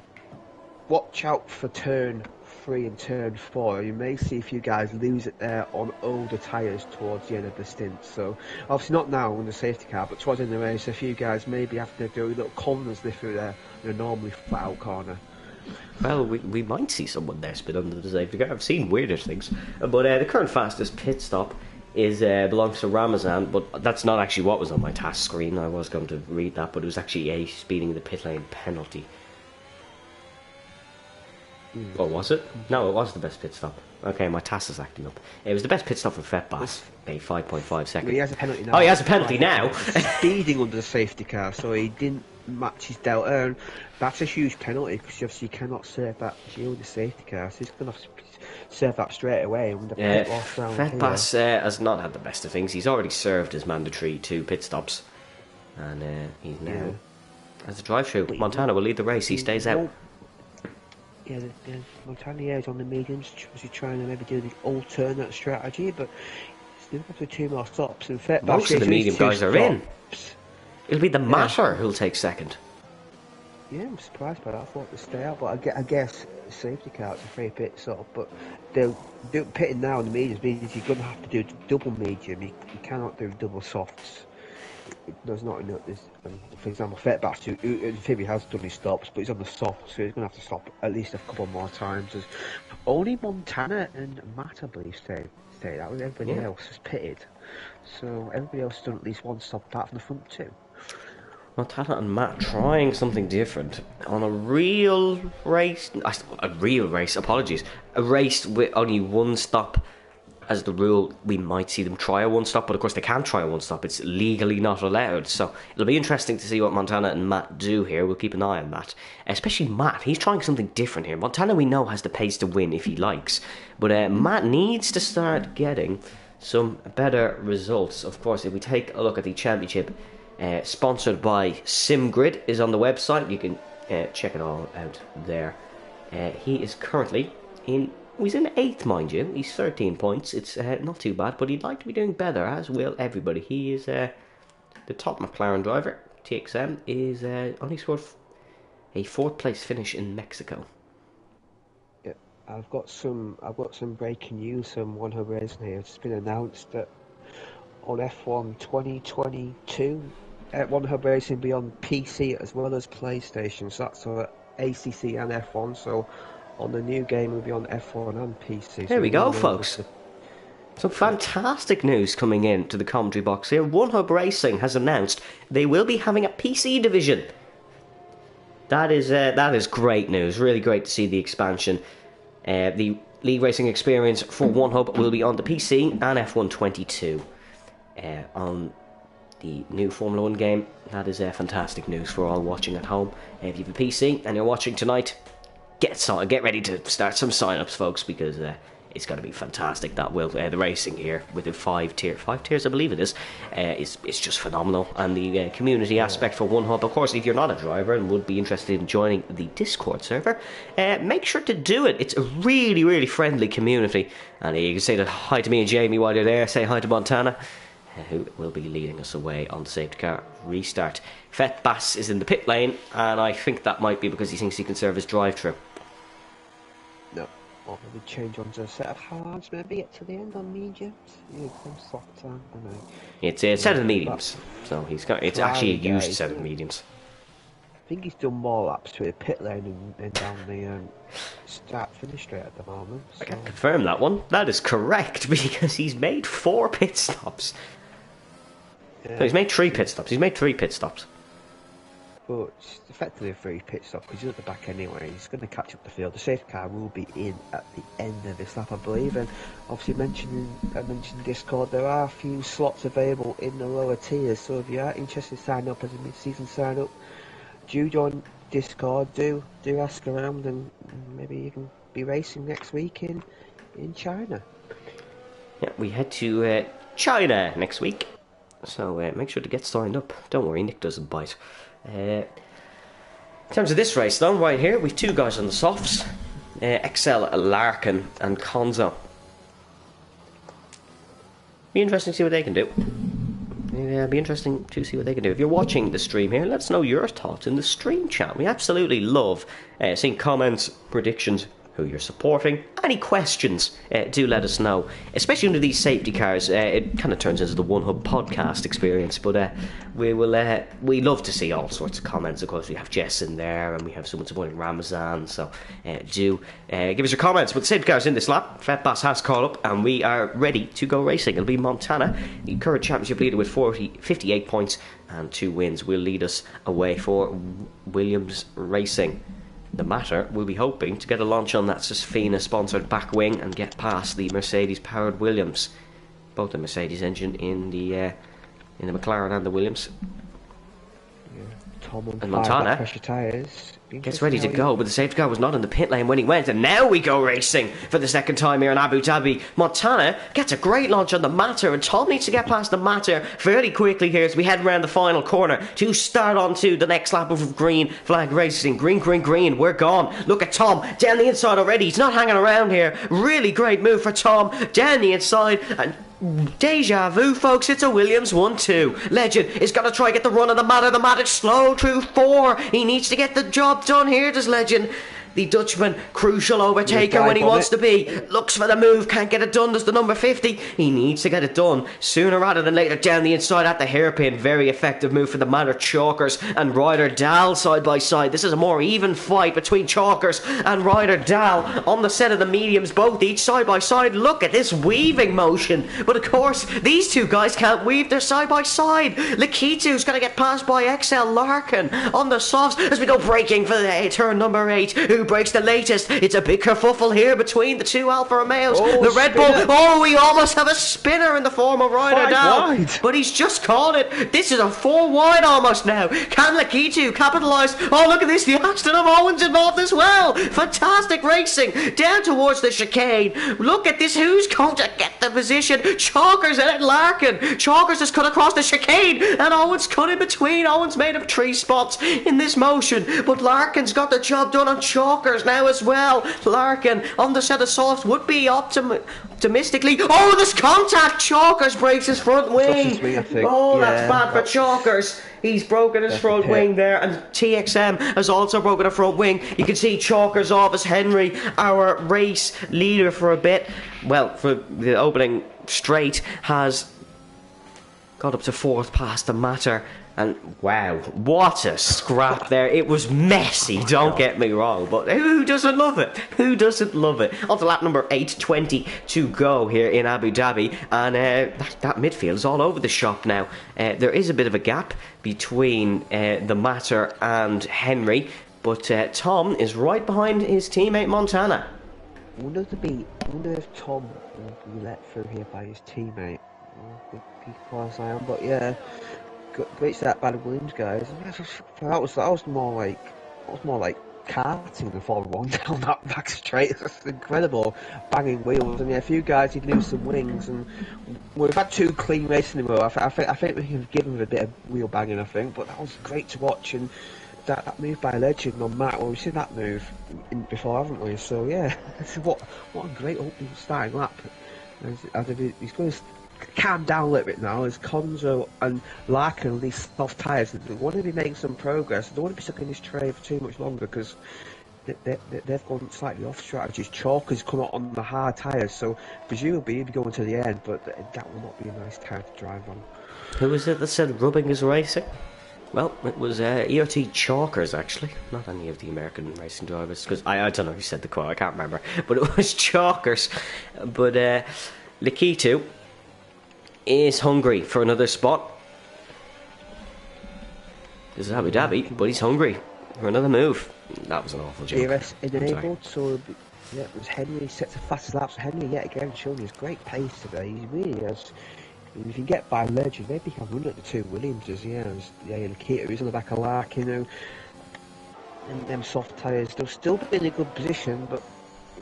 watch out for turn 3 and turn 4. You may see a few guys lose it there on older tyres towards the end of the stint, so obviously not now in the safety car, but towards the end of the race a few guys maybe have to do a little corners lift through there in a normally flat out corner. Well, we might see someone there spin under the safety car. I've seen weirder things, but the current fastest pit stop belongs to Ramazan, but that's not actually what was on my task screen. I was going to read that, but it was actually a speeding in the pit lane penalty. Or was it? No, it was the best pit stop. Okay, my task is acting up. It was the best pit stop for Fetbass. A 5.5 seconds. He has a penalty now. Oh, he has a penalty now. Speeding under the safety car, so he didn't match his delta. And that's a huge penalty because obviously you cannot serve that shield the safety car. So he's going to have to serve that straight away. Fetbass has not had the best of things. He's already served his mandatory 2 pit stops, and he's now as a drive-through. Montana will lead the race. He stays out. Yeah, Montana is on the mediums. He's trying to maybe do the alternate strategy, but still have to 2 more stops. And most of the medium guys are in. It'll be the Matter who'll take second. Yeah, I'm surprised by that. I thought they'd stay out, but I guess the safety car is a free pit stop. But they'll do pitting now in the mediums means you're going to have to do double medium. You cannot do double softs. There's not enough. For example, Fetbass, who Phoebe has done his stops, but he's on the soft, so he's going to have to stop at least a couple more times. There's only Montana and Matt, I believe, stayed out. Everybody else has pitted, so everybody else has done at least 1 stop apart from the front 2. Montana and Matt trying something different on a real race. Apologies. A race with only 1 stop. As the rule, we might see them try a 1 stop, but of course they can't try a 1 stop. It's legally not allowed. So it'll be interesting to see what Montana and Matt do here. We'll keep an eye on that. Especially Matt. He's trying something different here. Montana, we know, has the pace to win if he likes. But Matt needs to start getting some better results. Of course, if we take a look at the championship, sponsored by SimGrid, is on the website. You can check it all out there. He is currently in... He's in 8th, mind you. He's 13 points. It's not too bad, but he'd like to be doing better, as will everybody. He is the top McLaren driver. TXM is only scored a 4th place finish in Mexico. Yeah, I've got some breaking news. Some One Hub Racing here. It's been announced that on F1 2022, One Hub Racing will be on PC as well as PlayStation. So that's ACC and F1. So on the new game, will be on F1 and PC. There we go, folks. Some fantastic news coming in to the commentary box here. One Hub Racing has announced they will be having a PC division. That is great news. Really great to see the expansion. The League Racing experience for One Hub will be on the PC and F1 22 on the new Formula 1 game. That is fantastic news for all watching at home. If you have a PC and you're watching tonight, get ready to start some sign-ups, folks, because it's going to be fantastic. That will the racing here with the 5 tiers, I believe it is just phenomenal. And the community aspect for One Hub, of course, if you're not a driver and would be interested in joining the Discord server, make sure to do it. It's a really, really friendly community, and you can say hi to me and Jamie while you're there. Say hi to Montana, who will be leading us away on the safety car restart. Fetbass is in the pit lane, and I think that might be because he thinks he can serve his drive-through. No, or maybe change onto a set of hards, maybe get to the end on mediums. Yeah, soft time. It's a set of mediums, so it's actually a used set of mediums. I think he's done more laps through the pit lane and down the start-finish straight at the moment. So. I can confirm that one. That is correct, because he's made 4 pit stops. Yeah. So he's made 3 pit stops. He's made 3 pit stops. But it's effectively a free pit stop because he's at the back anyway. He's going to catch up the field. The safety car will be in at the end of this lap, I believe. And obviously, I mentioned Discord, there are a few slots available in the lower tiers. So if you are interested in signing up as a mid-season sign-up, do join Discord. Do ask around, and maybe you can be racing next week in China. Yeah, we head to China next week. So make sure to get signed up. Don't worry, Nick doesn't bite. In terms of this race, though, right here, we've 2 guys on the softs, XL, Larkin, and Konzo. Be interesting to see what they can do. Yeah, be interesting to see what they can do. If you're watching the stream here, let us know your thoughts in the stream chat. We absolutely love seeing comments, predictions, who you're supporting. Any questions, do let us know. Especially under these safety cars, it kind of turns into the One Hub podcast experience, but we love to see all sorts of comments. Of course, we have Jess in there, and we have someone supporting Ramazan, so do give us your comments. But the safety cars in this lap, Fetbass has caught up, and we are ready to go racing. It'll be Montana, the current championship leader with 58 points and 2 wins, will lead us away for Williams Racing. the Matter will be hoping to get a launch on that Safina-sponsored back wing and get past the Mercedes-powered Williams. Both the Mercedes engine in the McLaren and the Williams. Yeah. Tom on and Montana pressure tyres. Gets ready to go, but the safety car was not in the pit lane when he went, and now we go racing for the second time here in Abu Dhabi. Montana gets a great launch on the Matter, and Tom needs to get past the Matter fairly quickly here as we head around the final corner to start on to the next lap of green flag racing. Green, green, green, we're gone. Look at Tom down the inside already. He's not hanging around here. Really great move for Tom down the inside, and deja vu, folks. It's a Williams 1-2. Legend is going to try to get the run of the Matter. The Matter slow through 4. He needs to get the job done here, does Legend. The Dutchman, crucial overtaker when he wants to be. Looks for the move, can't get it done. Does the number 50. He needs to get it done sooner rather than later. Down the inside at the hairpin. Very effective move for the Matter Chalkers and Ryder Dahl side by side. This is a more even fight between Chalkers and Ryder Dahl on the set of the mediums, both each side by side. Look at this weaving motion. But of course, these two guys can't weave. They're side by side. Lakitu's going to get passed by XL Larkin on the softs as we go braking for the turn number 8. Who breaks the latest? It's a big kerfuffle here between the two Alfa Romeos. The Red Bull. Oh, we almost have a spinner in the form of Ryder Dahl. But he's just caught it. This is a 4 wide almost now. Can Lakitu capitalise? Oh, look at this. The accident of Owens involved as well. Fantastic racing down towards the chicane. Look at this. Who's going to get the position? Chalkers and Larkin. Chalkers has cut across the chicane and Owens cut in between. Owens made up 3 spots in this motion, but Larkin's got the job done on Chalkers now as well. Larkin on the set of softs would be optimistically. Oh, there's contact. Chalkers breaks his front wing. Oh, that's bad for Chalkers. He's broken his front wing there, and TXM has also broken a front wing. You can see Chalkers off as Henry, our race leader for a bit. Well, for the opening straight, has got up to 4th past the Matter. And wow, what a scrap there. It was messy, don't get me wrong, but who doesn't love it? Who doesn't love it? On to lap number 8:20 to go here in Abu Dhabi, and that midfield is all over the shop now. There is a bit of a gap between the Matter and Henry, but Tom is right behind his teammate Montana. I wonder if Tom will be let through here by his teammate. Because I am, but yeah. Great start by the Williams guys. That was more like karting than Formula 1 down that back straight. That's incredible, banging wheels. And yeah, a few guys did lose some wings, and we've had 2 clean races in a row. I think we can give them a bit of wheel banging. I think, but that was great to watch. And that move by Legend on Matt. Well, we've seen that move before, haven't we? So yeah, what a great opening starting lap. He's going to calm down a little bit now as Conzo and Larkin on these soft tyres. They want to be making some progress. They don't want to be stuck in this tray for too much longer because they've gone slightly off strategies. Chalker's come out on the hard tyres, so presumably he'll be going to the end, but that will not be a nice tyre to drive on. Who was it that said rubbing is racing? Well, it was ERT Chalkers, actually, not any of the American racing drivers, because I don't know who said the quote, I can't remember, but it was Chalkers. But Lakitu is hungry for another spot. This is Abu Dhabi, but he's hungry for another move. That was an awful joke. ERS enabled, so yeah, it was Henry sets the fastest laps. Henry yet again showing his great pace today. He really has. If you can get by Legend, maybe he can run at the 2 Williamses. Yeah, and Keita is on the back of Larkin, and them soft tyres. They'll still be in a good position, but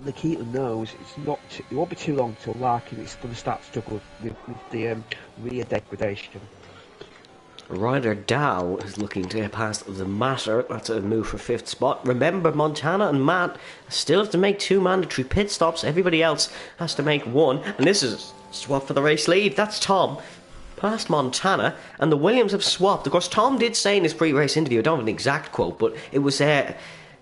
Nikita knows it won't be too long till Larkin is going to start to struggle with the rear degradation. Ryder Dahl is looking to get past the Matter. That's a move for 5th spot. Remember, Montana and Matt still have to make 2 mandatory pit stops. Everybody else has to make 1, and this is swap for the race lead. That's Tom past Montana, and the Williams have swapped. Of course, Tom did say in his pre-race interview, I don't have an exact quote, but it was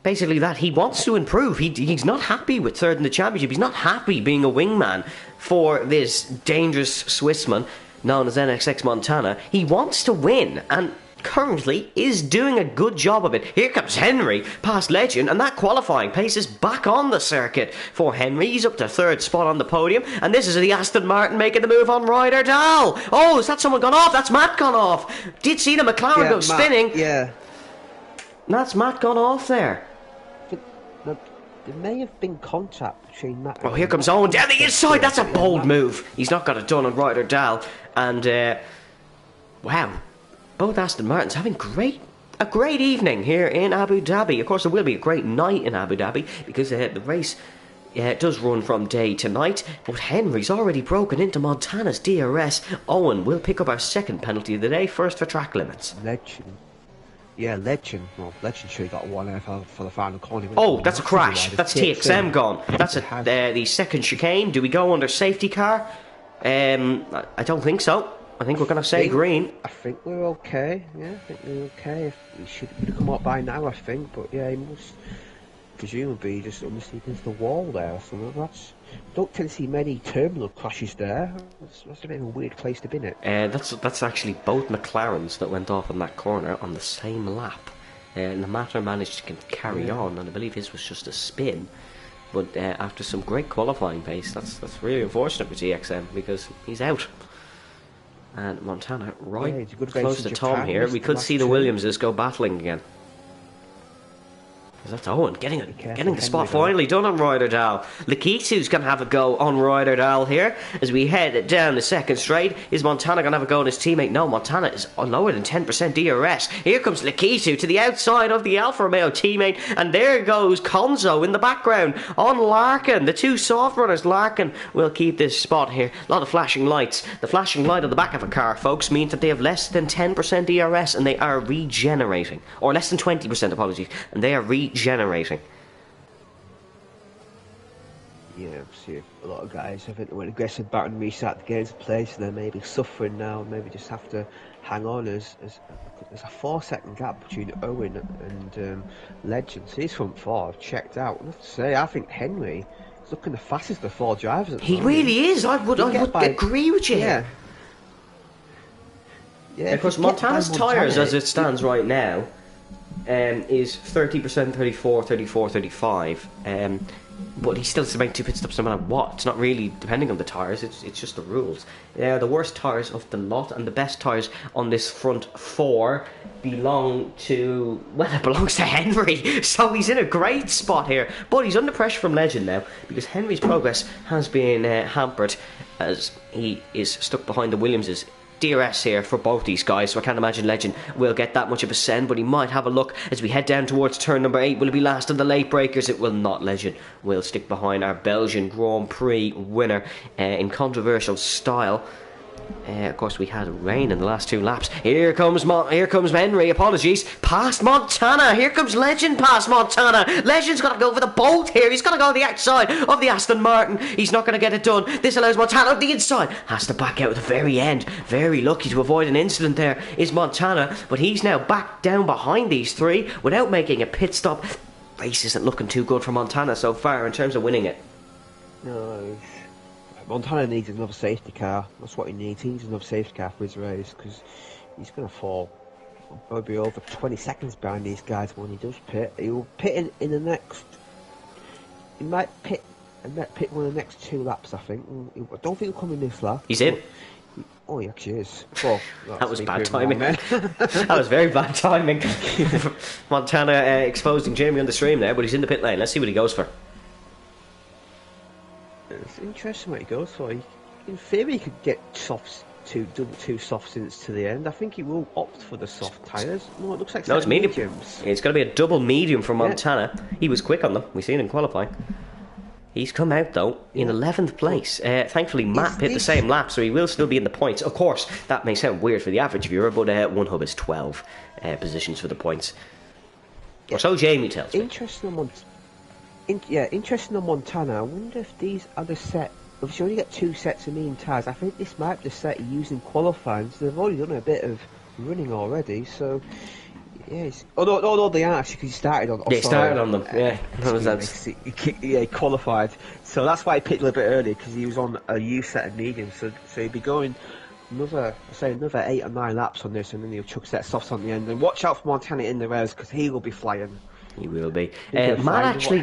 basically that he wants to improve. He's not happy with 3rd in the championship. He's not happy being a wingman for this dangerous Swissman known as NXX Montana. He wants to win, and currently is doing a good job of it. Here comes Henry past Legend, and that qualifying pace is back on the circuit for Henry. He's up to 3rd spot on the podium, and this is the Aston Martin making the move on Ryder Dahl. Oh, is that someone gone off? That's Matt gone off. Did see the McLaren go spinning. Yeah. That's Matt gone off there. there may have been contact between Matt. Oh, here comes Owen down the inside. That's a bold move. He's not got it done on Ryder Dahl. And, wow. Both Aston Martins having a great evening here in Abu Dhabi. Of course, there will be a great night in Abu Dhabi because the race does run from day to night. But Henry's already broken into Montana's DRS. Owen will pick up our second penalty of the day, first for track limits. Legend. Yeah, Legend. Well, Legend should have got one out for the final corner. Oh, that's a crash. That's TXM gone. That's the second chicane. Do we go under safety car? I don't think so. I think we're going to say green. I think we're okay. Yeah, I think we're okay. We should have come up by now, I think. But yeah, he must presumably just underneath against the wall there or something. Don't tend to see many terminal crashes there. That's a bit of a weird place to be in it. That's actually both McLarens that went off in that corner on the same lap. And the Matter managed to carry on, and I believe his was just a spin. But after some great qualifying pace, that's really unfortunate for TXM because he's out. And Montana close to Tom here. We could see the Williamses go battling again. That's Owen getting the spot finally done on Ryder Dahl. Lakitu's going to have a go on Ryder Dahl here as we head down the second straight. Is Montana going to have a go on his teammate? No, Montana is on lower than 10% DRS. Here comes Lakitu to the outside of the Alfa Romeo teammate, and there goes Konzo in the background on Larkin. The two soft runners. Larkin will keep this spot here. A lot of flashing lights. The flashing light on the back of a car, folks, means that they have less than 10% DRS and they are regenerating. Or less than 20%, apologies. And they are regenerating. Yeah, see a lot of guys, I think they went aggressive back and restart the game's place, and they're maybe suffering now, maybe just have to hang on. There's a 4-second gap between Owen and Legend. So his front four have checked out. I have to say, I think Henry is looking the fastest of the four drivers at the moment. He really is. I would agree with you. Yeah. Yeah, because Montana's tyres, as it stands right now, is 30%, 34, 34, 35. But he still has to make 2 pit stops no matter what. It's not really depending on the tyres, it's just the rules. The worst tyres of the lot, and the best tyres on this front four belongs to Henry. So he's in a great spot here. But he's under pressure from Legend now, because Henry's progress has been hampered as he is stuck behind the Williamses. DRS here for both these guys, so I can't imagine Legend will get that much of a send, but he might have a look as we head down towards turn number 8. Will it be last on the late breakers? It will not. Legend will stick behind our Belgian Grand Prix winner in controversial style. Of course, we had rain in the last 2 laps. Here comes Henry. Apologies. Past Montana. Here comes Legend past Montana. Legend's got to go for the bolt here. He's got to go to the outside of the Aston Martin. He's not going to get it done. This allows Montana on the inside. Has to back out at the very end. Very lucky to avoid an incident there is Montana. But he's now back down behind these 3 without making a pit stop. Race isn't looking too good for Montana so far in terms of winning it. No. Montana needs another safety car. That's what he needs. He needs another safety car for his race, because he's going to fall probably over 20 seconds behind these guys when he does pit. He'll pit in the next... He might pit one of the next 2 laps, I think. I don't think he'll come in this lap. He's in. Oh, he actually is. Well, that was bad timing. That was very bad timing. Montana exposing Jamie on the stream there, but he's in the pit lane. Let's see what he goes for. It's interesting what he goes for. In theory, he could get two soft stints to the end. I think he will opt for the soft tyres. No, it looks like it's mediums. It's going to be a double medium for Montana. Yeah. He was quick on them. We've seen him qualifying. He's come out, though, in 11th place. Thankfully, Matt pit the same lap, so he will still be in the points. Of course, that may sound weird for the average viewer, but one hub is 12 positions for the points. Yeah. Or so Jamie tells me. Interesting on Montana. I wonder if these are the set. If you only get 2 sets of medium tyres, I think this might be the set you use in qualifying. So they've already done a bit of running already. So yeah, no, they are actually, because he started on. They started on them. Yeah, he qualified. So that's why he picked a little bit early, because he was on a U set of medium. So he'd be going another 8 or 9 laps on this, and then he'll chuck a set of softs on the end. And watch out for Montana in the res, because he will be flying. He will be. Matt actually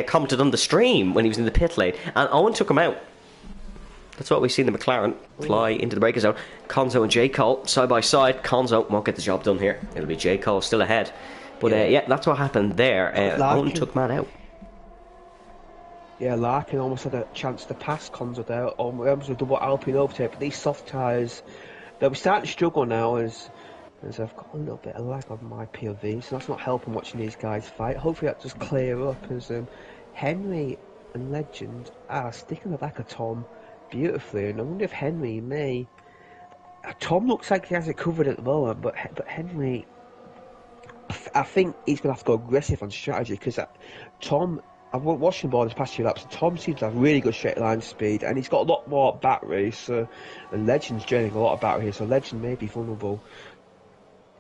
commented on the stream when he was in the pit lane, and Owen took him out. That's what we've seen the McLaren fly into the breaker zone. Konzo and J. Cole side by side. Konzo won't get the job done here. It'll be J. Cole still ahead. But yeah, that's what happened there. Owen took man out. Yeah, Larkin almost had a chance to pass Conzo there. Almost a double Alpine overtake. But these soft tyres, they'll be starting to struggle now as I've got a little bit of lag on my POV, so that's not helping watching these guys fight. Hopefully that does clear up as Henry and Legend are sticking the back of Tom beautifully, and I wonder if Henry may... Tom looks like he has it covered at the moment, but Henry... I think he's going to have to go aggressive on strategy, because Tom... I've watched him ball this past few laps, and Tom seems to have really good straight line speed, and he's got a lot more battery, and Legend's draining a lot of battery here, so Legend may be vulnerable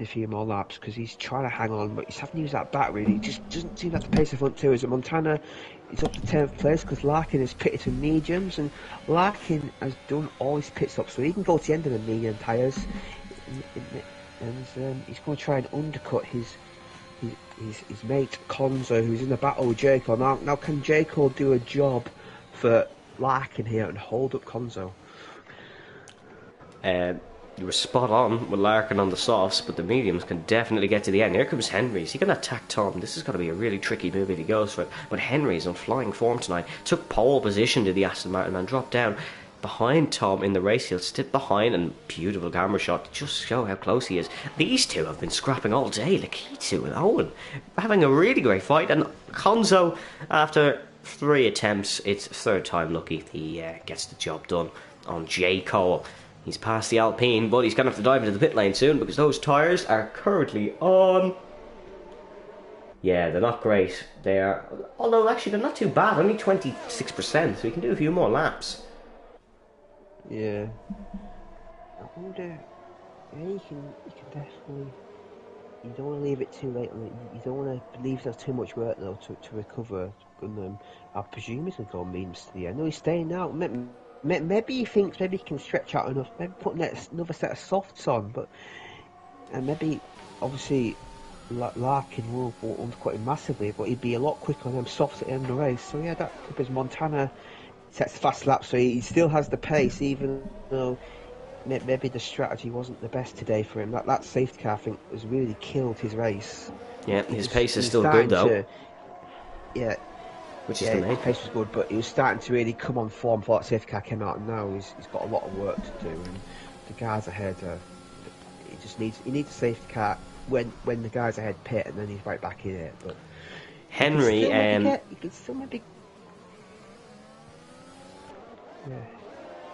a few more laps, because he's trying to hang on, but he's having to use that battery, and he just doesn't seem to have the pace of front two. As Montana is up to 10th place, because Larkin is pitted to mediums, and Larkin has done all his pit stops, so he can go to the end of the medium tyres, and he's going to try and undercut his mate Conzo, who's in the battle with Jaco. Now can Jaco do a job for Larkin here and hold up Conzo? You were spot on with Larkin on the softs, but the mediums can definitely get to the end. Here comes Henry. Is he going to attack Tom? This is going to be a really tricky move if he goes for it. But Henry's on flying form tonight. Took pole position to the Aston Martin and dropped down behind Tom in the race. He'll step behind, and beautiful camera shot to just show how close he is. These two have been scrapping all day. Lakitu and Owen having a really great fight, and Conzo, after 3 attempts, it's third time lucky, he gets the job done on J. Cole. He's past the Alpine, but he's going to have to dive into the pit lane soon, because those tyres are currently on. Yeah, they're not great. They are, although actually they're not too bad, only 26%, so he can do a few more laps. Yeah. I wonder... Yeah, you can definitely... You don't want to leave it too late. You don't want to leave there's too much work, though, to recover. And I presume he's going to go mediums to the end. No, he's staying out. Maybe he thinks maybe he can stretch out enough. Maybe put another set of softs on. But and maybe, obviously, Larkin will undercut him massively, but he'd be a lot quicker on them softs at the end of the race. So yeah, that because Montana sets fast laps, so he still has the pace, even though maybe the strategy wasn't the best today for him. That safety car, I think, has really killed his race. Yeah, his pace is still good though. Which is the main. His pace was good, but he was starting to really come on form before that safety car came out, and now he's got a lot of work to do. And the guys ahead, he needs a safety car when the guys ahead pit, and then he's right back in it. But Henry, you could still maybe. Yeah.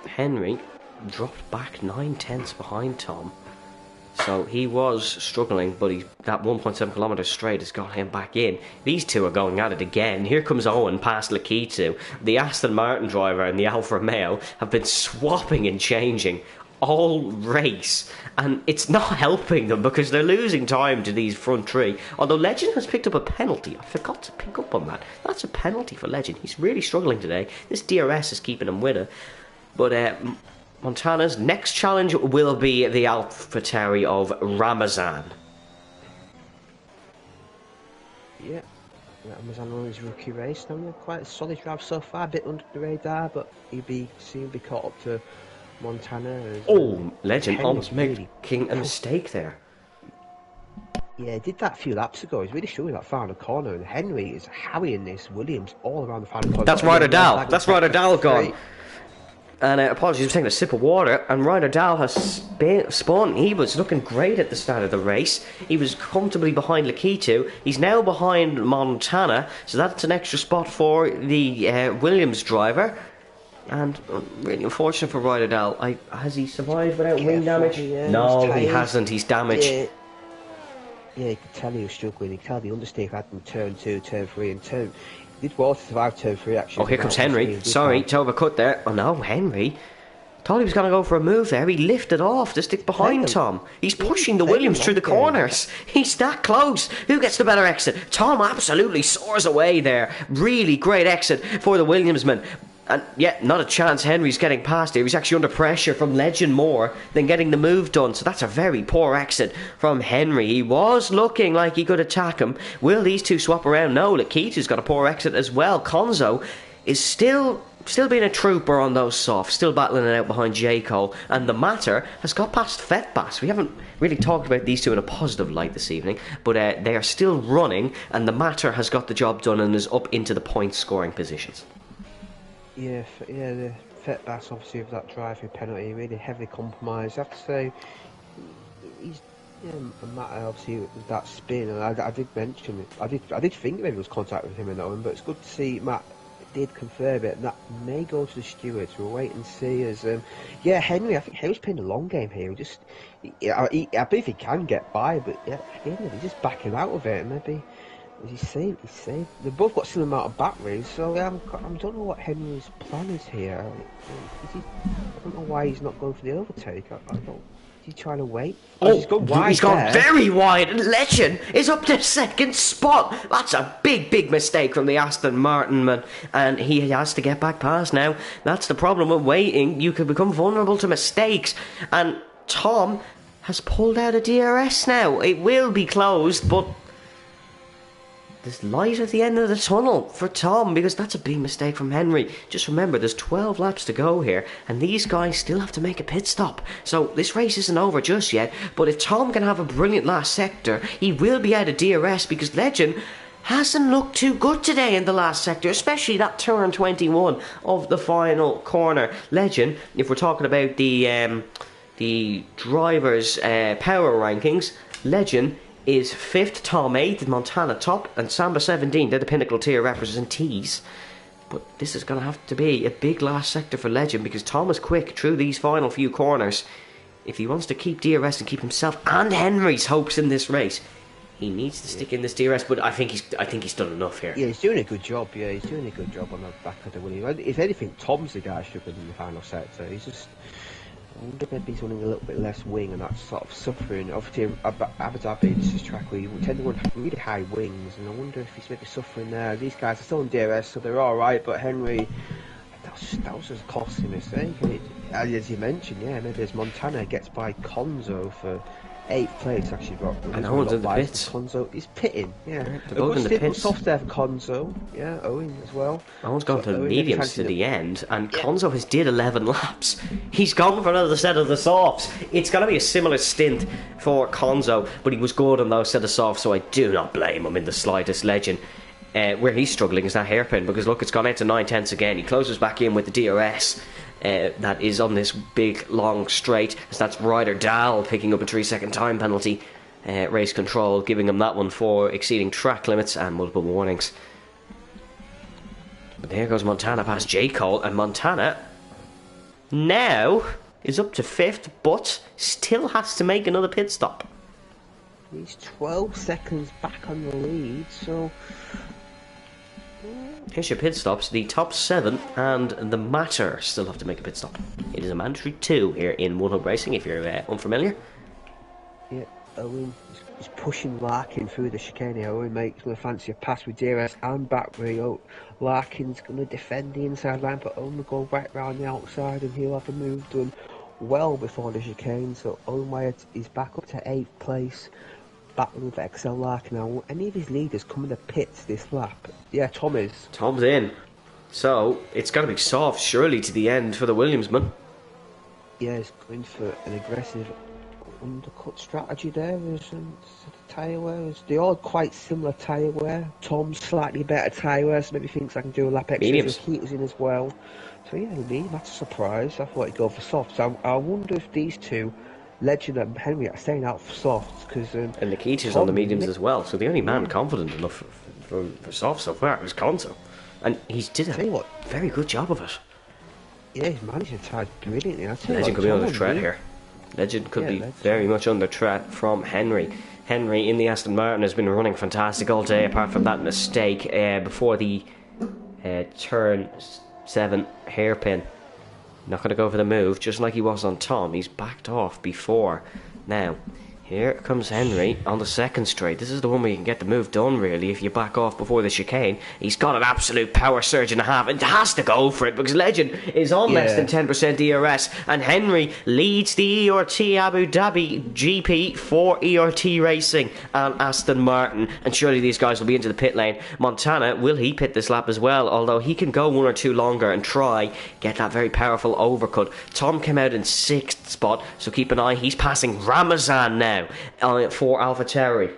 Henry dropped back 9/10 behind Tom, so he was struggling, but that 1.7 kilometres straight has got him back in. These two are going at it again. Here comes Owen past Lakitu. The Aston Martin driver and the Alfa Romeo have been swapping and changing all race, and it's not helping them because they're losing time to these front three. Although Legend has picked up a penalty. I forgot to pick up on that. That's a penalty for Legend. He's really struggling today. This DRS is keeping him with it. But Montana's next challenge will be the AlphaTauri of Ramazan. Yeah, Ramazan won his rookie race. Now, quite a solid drive so far, a bit under the radar, but he'll soon be caught up to Montana. Legend almost making a mistake there. Yeah, he did that a few laps ago. He's really showing that final corner, and Henry is harrying this Williams all around the final corner. That's Ryder Dahl. That's Ryder Dahl gone. And apologies, he was taking a sip of water, and Ryder Dahl has spun. He was looking great at the start of the race. He was comfortably behind Lakitu. He's now behind Montana, so that's an extra spot for the Williams driver. And really unfortunate for Ryder Dahl. Has he survived without wing damage? No, he hasn't. He's damaged. Yeah, you could tell he was struggling. You could tell the understeer had him turn 2, turn 3, and turn... He did well to survive turn 3, actually. Oh, here comes Henry. Sorry, to overcut there. Oh no, Henry. Thought he was going to go for a move there. He lifted off to stick behind Tom. He's pushing the Williams through the corners. He's that close. Who gets the better exit? Tom absolutely soars away there. Really great exit for the Williamsman. And yeah, not a chance Henry's getting past here. He's actually under pressure from Legend more than getting the move done. So that's a very poor exit from Henry. He was looking like he could attack him. Will these two swap around? No, Lakitu's got a poor exit as well. Conzo is still still being a trooper on those softs, still battling it out behind J. Cole, and the Matter has got past Fetbass. We haven't really talked about these two in a positive light this evening, but they are still running, and the Matter has got the job done and is up into the point-scoring positions. Yeah, the Fetbass obviously with that driving penalty, really heavily compromised. I have to say, he's a Matter obviously with that spin, and I did mention it. I did think maybe there was contact with him and Owen, but it's good to see Matt did confirm it, and that may go to the stewards. We'll wait and see. As Henry, I think Henry's playing a long game here. I believe he can get by, but he's just backing out of it. And maybe he's saved. They've both got similar amount of batteries, so I don't know what Henry's plan is here. I don't know why he's not going for the overtake. I don't. Is he trying to wait? He's gone wide. He's gone very wide. Legend is up to second spot. That's a big mistake from the Aston Martin man, and he has to get back past now. That's the problem with waiting. You could become vulnerable to mistakes, and Tom has pulled out a DRS now. It will be closed, but there's light at the end of the tunnel for Tom, because that's a big mistake from Henry. Just remember, there's 12 laps to go here, and these guys still have to make a pit stop. So this race isn't over just yet, but if Tom can have a brilliant last sector, he will be out of DRS, because Legend hasn't looked too good today in the last sector, especially that turn 21 of the final corner. Legend, if we're talking about the drivers' power rankings, Legend is 5th, Tom 8th, Montana top, and Samba 17th. They're the Pinnacle tier representees. But this is going to have to be a big last sector for Legend, because Tom is quick through these final few corners. If he wants to keep DRS and keep himself and Henry's hopes in this race, he needs to stick in this DRS. But I think he's done enough here. Yeah, he's doing a good job. Yeah, he's doing a good job on the back of the Williams. If anything, Tom's the guy struggling in the final sector. He's just, I wonder maybe he's running a little bit less wing, and that's sort of suffering. Obviously, Abu Dhabi is this track where you tend to run really high wings, and I wonder if he's maybe suffering there. These guys are still in DRS, so they're alright, but Henry, that was just a costly mistake. As you mentioned, maybe as Montana gets by Conzo for 8th place, actually got. And Owen's in the pits. Conzo, he's pitting, They're both in the pits. Soft there for Conzo, Owen as well. Owen's gone to the mediums to the end, and Conzo has did 11 laps. He's gone for another set of the softs. It's going to be a similar stint for Conzo, but he was good on those set of softs, so I do not blame him in the slightest. Legend. Where he's struggling is that hairpin, because look, it's gone out to 9/10 again. He closes back in with the DRS. That is on this big long straight, as that's Ryder Dahl picking up a 3-second time penalty. Race control giving him that one for exceeding track limits and multiple warnings. But there goes Montana past J. Cole, and Montana now is up to 5th, but still has to make another pit stop. He's 12 seconds back on the lead, so here's your pit stops. The top 7 and the Matter still have to make a pit stop. It is a mandatory 2 here in One Hub Racing, if you're unfamiliar. Yeah, Owen is pushing Larkin through the chicane. Owen makes going to fancy a pass with DRS and battery. Larkin's going to defend the inside line, but Owen will go right round the outside, and he'll have a move done well before the chicane. So Owen Wyatt is back up to 8th place, battling with XL Larkin. Now, any of his leaders coming to pits this lap? Yeah, Tom is. Tom's in. So, it's going to be soft, surely, to the end for the Williamsman. Yeah, he's going for an aggressive undercut strategy there. There's some tyre wear. They all quite similar tyre wear. Tom's slightly better tyre wear, so maybe thinks I can do a lap extra. Mediums. The heat is in as well. So yeah, that's a surprise. I thought he'd go for soft. So I wonder if these two, Legend and Henry, are staying out for softs, because and Nikita's on the mediums as well. So the only man confident enough for soft so far was Conzo, and he's did a very good job of it. Yeah, he's managed to tie brilliantly. Legend could be under threat here. Legend could be very much under threat from Henry. Henry in the Aston Martin has been running fantastic all day, apart from that mistake before the turn 7 hairpin. Not going to go for the move, just like he was on Tom. He's backed off before. Now, Here comes Henry on the second straight. This is the one where you can get the move done, really, if you back off before the chicane. He's got an absolute power surge and a half, and has to go for it, because Legend is on less than 10% ERS, and Henry leads the ERT Abu Dhabi GP for ERT Racing and Aston Martin, and surely these guys will be into the pit lane. Montana, will he pit this lap as well? Although he can go one or two longer and try get that very powerful overcut. Tom came out in 6th spot, so keep an eye. He's passing Ramazan now for AlphaTauri.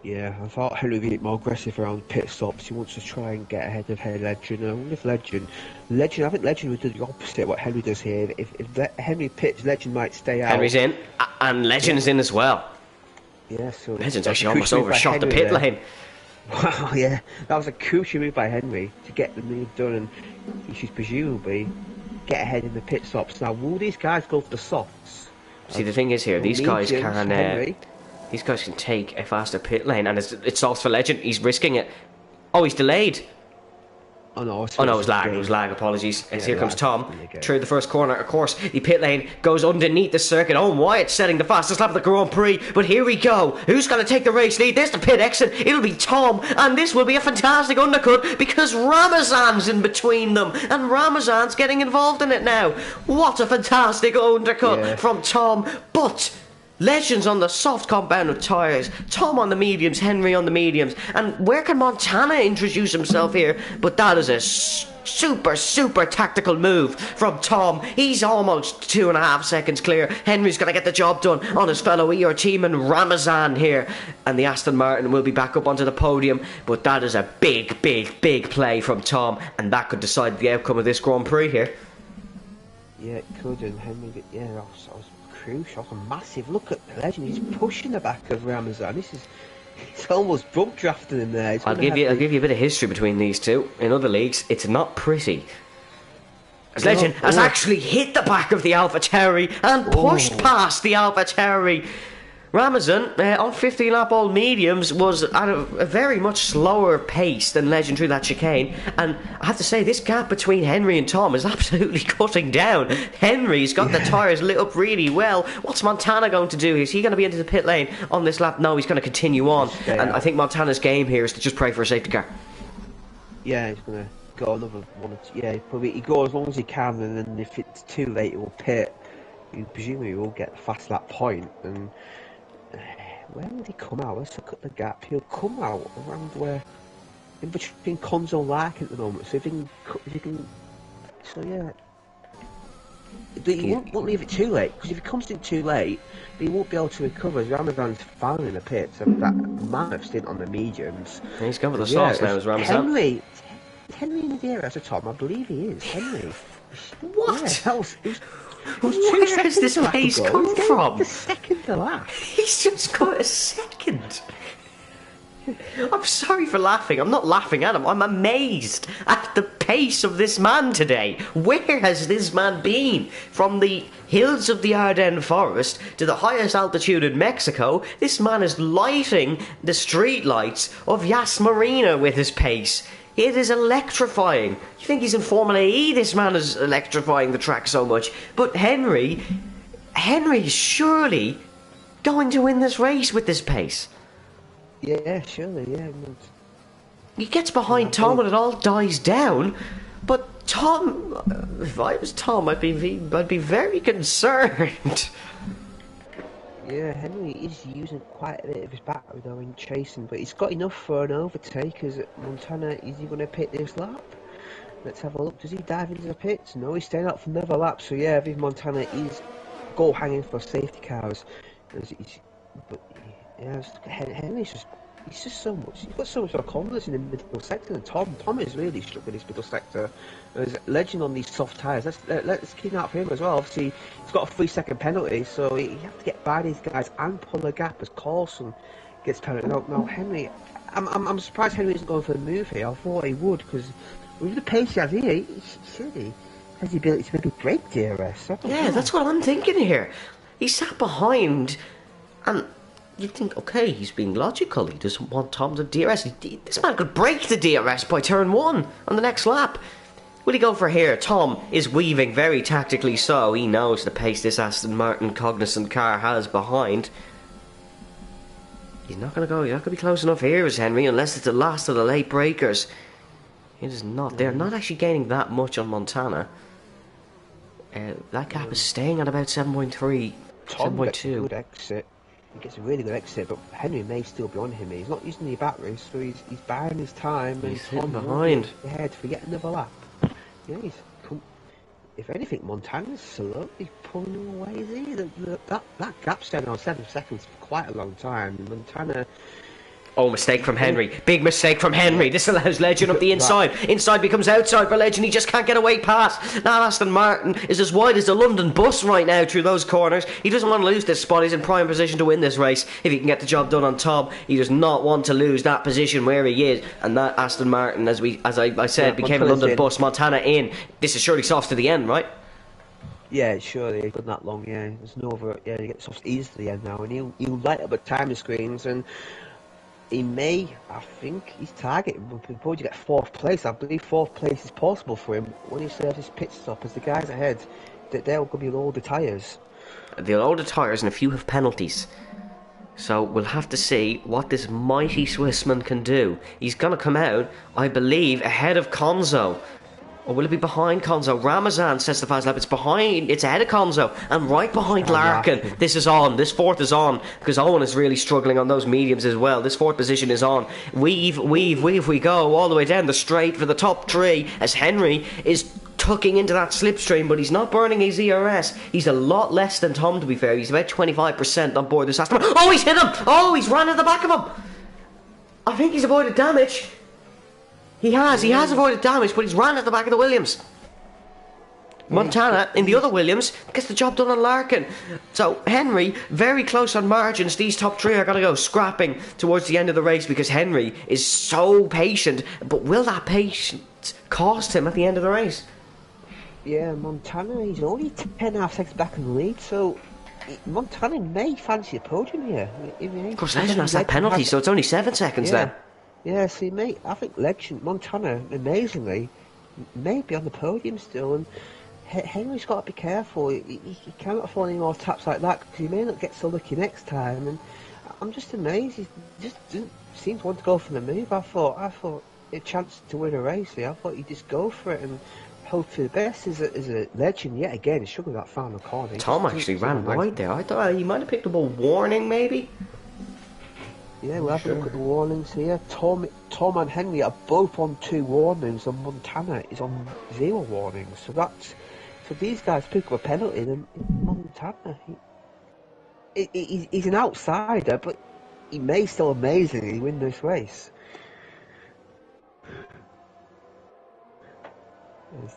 Yeah, I thought Henry would be a bit more aggressive around pit stops. He wants to try and get ahead of Legend. I wonder if Legend, I think Legend would do the opposite of what Henry does here. If Henry pits, Legend might stay out. Henry's in, and Legend's in as well. Yeah, so Legend's actually almost overshot the pit lane. Wow, yeah, that was a crucial move by Henry to get the move done, and he should presumably get ahead in the pit stops. Now, will these guys go for the softs? See, the thing is here, these guys can take a faster pit lane, and it's soft for Legend. He's risking it. Oh, he's delayed. Oh no, it was lag, apologies. As here comes Tom through the first corner. Of course, the pit lane goes underneath the circuit. Oh, Wyatt's setting the fastest lap of the Grand Prix, but here we go. Who's going to take the race lead? There's the pit exit. It'll be Tom, and this will be a fantastic undercut because Ramazan's in between them, and Ramazan's getting involved in it now. What a fantastic undercut from Tom, but Legends on the soft compound of tyres, Tom on the mediums, Henry on the mediums, and where can Montana introduce himself here? But that is a super tactical move from Tom. He's almost 2.5 seconds clear. Henry's going to get the job done on his fellow ER teamman Ramazan here, and the Aston Martin will be back up onto the podium. But that is a big play from Tom, and that could decide the outcome of this Grand Prix here. Yeah, it could, and Henry, that was crucial. A massive look at Legend. He's pushing the back of Ramazan. It's almost bump drafting in there. I'll give you a bit of history between these two. In other leagues, it's not pretty. As Legend has actually hit the back of the AlphaTauri and pushed past the AlphaTauri. Ramazan, on 15-lap all mediums, was at a very much slower pace than Legend through that chicane. And I have to say, this gap between Henry and Tom is absolutely cutting down. Henry's got the tyres lit up really well. What's Montana going to do? Is he going to be into the pit lane on this lap? No, he's going to continue on. And I think Montana's game here is to just pray for a safety car. Yeah, he's going to go another one. Yeah, probably he go as long as he can, and then if it's too late, he will pit. Presumably, he will get the fast lap point, and where would he come out? Let's look at the gap. He'll come out around where, in between Conzo and Lark at the moment. So if he can, so yeah. He won't leave it too late, because if he comes in too late, he won't be able to recover. As Ramazan's fine in the pits, and that massive stint on the mediums. And he's gone for the softs now, as Ramazan. Henry in the DRS at Tom, I believe he is. Henry. What? Yeah, where has this pace come from? The second to last. He's just got a second. I'm sorry for laughing. I'm not laughing at him. I'm amazed at the pace of this man today. Where has this man been? From the hills of the Ardennes forest to the highest altitude in Mexico, this man is lighting the street lights of Marina with his pace. It is electrifying. You think he's in Formula E? This man is electrifying the track so much. But Henry's surely going to win this race with this pace. Yeah, surely, yeah. He gets behind Tom and it all dies down. But Tom, if I was Tom, I'd be very concerned. Yeah, Henry is using quite a bit of his battery though in chasing, but he's got enough for an overtake. As Montana, is he going to pit this lap? Let's have a look. Does he dive into the pits? No, he's staying out for another lap. So yeah, I think Montana is goal hanging for safety cars. But yeah, Henry's just so much. He's got so much more confidence in the middle sector. And Tom is really struck with his middle sector. There's Legend on these soft tyres. Let's keep an eye for him as well. Obviously, he's got a 3-second penalty, so you have to get by these guys and pull a gap as Corsa gets penalty. No, Henry. I'm surprised Henry isn't going for the move here. I thought he would, because with the pace he has here, he has the ability to maybe break DRS. Yeah, that's what I'm thinking here. He sat behind, and you'd think, okay, he's being logical. He doesn't want Tom to DRS. This man could break the DRS by turn 1 on the next lap. Will he go for here? Tom is weaving very tactically so. He knows the pace this Aston Martin cognizant car has behind. He's not going to go. He's not going to be close enough here, is Henry, unless it's the last of the late breakers. It is not. They're not actually gaining that much on Montana. That gap is staying at about 7.3, 7.2. Good exit. He gets a really good exit, but Henry may still be on him. He's not using the batteries, so he's buying his time. He's and hitting behind. Ahead for yet another lap. Yeah, if anything, Montana's slowly pulling away. Is he? That gap's staying on 7 seconds for quite a long time. Montana. Oh, mistake from Henry. Big mistake from Henry. This allows Legend up the inside. Inside becomes outside for Legend. He just can't get away past. Now Aston Martin is as wide as the London bus right now through those corners. He doesn't want to lose this spot. He's in prime position to win this race. If he can get the job done on top, he does not want to lose that position where he is. And that Aston Martin, as I said, became a London bus. Montana in. This is surely soft to the end, right? Yeah, surely. He's done that long, yeah. There's no over. Yeah, he gets soft easy to the end now. And he'll light up at timing screens and... He may, I think, he's targeting. We'll probably get 4th place. I believe 4th place is possible for him when he serves his pit stop. As the guys ahead, they're going to be older tyres. The older tyres, and a few have penalties. So we'll have to see what this mighty Swissman can do. He's going to come out, I believe, ahead of Conzo. Or will it be behind Conzo? Ramazan says the fast lap. It's behind. It's ahead of Conzo and right behind Larkin. This is on. This 4th is on because Owen is really struggling on those mediums as well. This 4th position is on. Weave. We go all the way down the straight for the top 3 as Henry is tucking into that slipstream, but he's not burning his ERS. He's a lot less than Tom, to be fair. He's about 25% on board this Aston Martin. Oh, he's hit him. Oh, he's ran at the back of him. I think he's avoided damage. He has avoided damage, but he's ran at the back of the Williams. Montana, in the other Williams, gets the job done on Larkin. So, Henry, very close on margins. These top 3 are going to go scrapping towards the end of the race because Henry is so patient. But will that patience cost him at the end of the race? Yeah, Montana, he's only 10.5 seconds back in the lead, so Montana may fancy a podium here. Of course, Legend has that penalty, so it's only 7 seconds then. Yeah, see, mate, I think Montana, amazingly, may be on the podium still, and Henry's got to be careful. He cannot afford any more taps like that because he may not get so lucky next time. And I'm just amazed. He just didn't seem to want to go for the move. I thought a chance to win a race here. I thought he'd just go for it and hope for the best. Is a Legend yet again. He struggled with that final corner. Tom actually ran wide there. I thought he might have picked up a warning, maybe. Yeah, we'll have a look at the warnings here. Tom and Henry are both on 2 warnings, and Montana is on 0 warnings. So these guys pick up a penalty, and Montana, he's an outsider, but he may still amazingly win this race.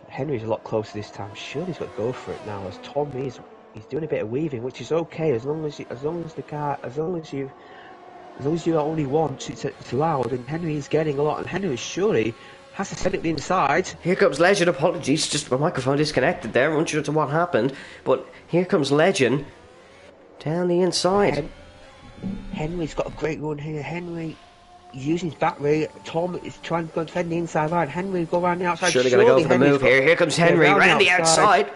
Henry's a lot closer this time. Surely he's got to go for it now. As Tom he's doing a bit of weaving, which is okay as long as you only want it's allowed, and Henry is getting a lot, and Henry surely has to send it to the inside. Here comes Legend. Apologies, just my microphone disconnected there. I'm unsure to what happened, but here comes Legend down the inside. Henry's got a great run here. Henry using his battery. Tom is trying to go defend the inside line. Henry go around the outside. Surely going to go for the move here. Here comes Henry around the outside.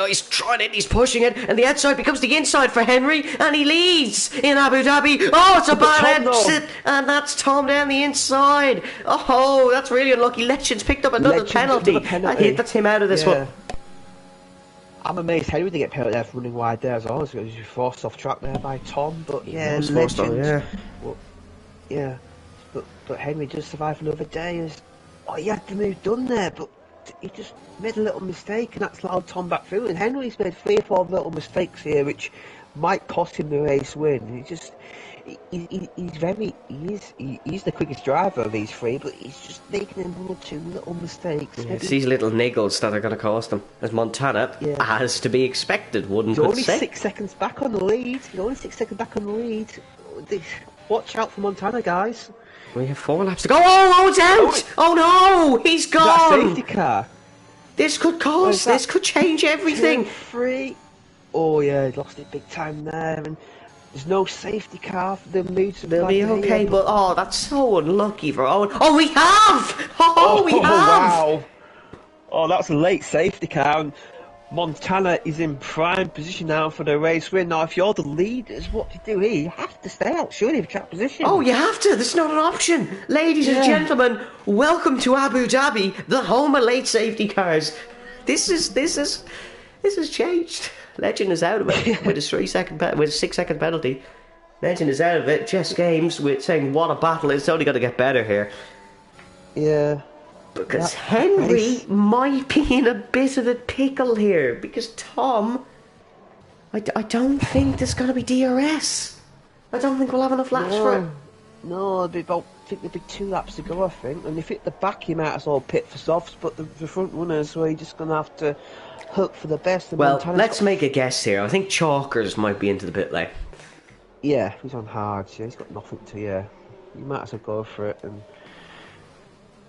He's trying it, he's pushing it, and the outside becomes the inside for Henry, and he leads in Abu Dhabi. Oh, it's a bad exit, and that's Tom down the inside. Oh, that's really unlucky. Legend's picked up another penalty. That's him out of this one. I'm amazed Henry didn't get penalty there for running wide there as well. He was forced off track there by Tom, but Legend. But Henry just survived another day. He had the move done there, but he just made a little mistake, and that's allowed Tom back through. And Henry's made 3 or 4 little mistakes here, which might cost him the race win. He's the quickest driver of these 3, but he's just making them 1 or 2 little mistakes. Yeah, it's these little niggles that are going to cost him. As Montana, as to be expected, wouldn't He's only 6 seconds back on the lead. Watch out for Montana, guys. We have 4 laps to go. Oh, it's out! Oh no, he's gone! That safety car. This could cost. This could change everything. 3. Oh yeah, he lost it big time there, and there's no safety car for the moves. They'll be okay, but that's so unlucky for Owen. Oh, we have! We have! Wow. Oh, that's a late safety car. And Montana is in prime position now for the race win. Now, if you're the leaders, what do you do here? You have to stay out, surely, of track position. Oh, you have to. There's not an option. Ladies and gentlemen, welcome to Abu Dhabi, the home of late safety cars. This has changed. Legend is out of it with a 6-second penalty. Legend is out of it. Jess Games with saying what a battle. It's only going to get better here. Yeah. Because Henry might be in a bit of a pickle here. Because Tom, I don't think there's going to be DRS. I don't think we'll have enough laps for it. No, I think there'll be 2 laps to go, I think. And if at the back, you might as well pit for softs, but the front runners, well, you're just going to have to hope for the best. Well, let's make a guess here. I think Chalkers might be into the pit lane. Yeah, he's on hard. Yeah, he's got nothing to. Yeah, you might as well go for it. And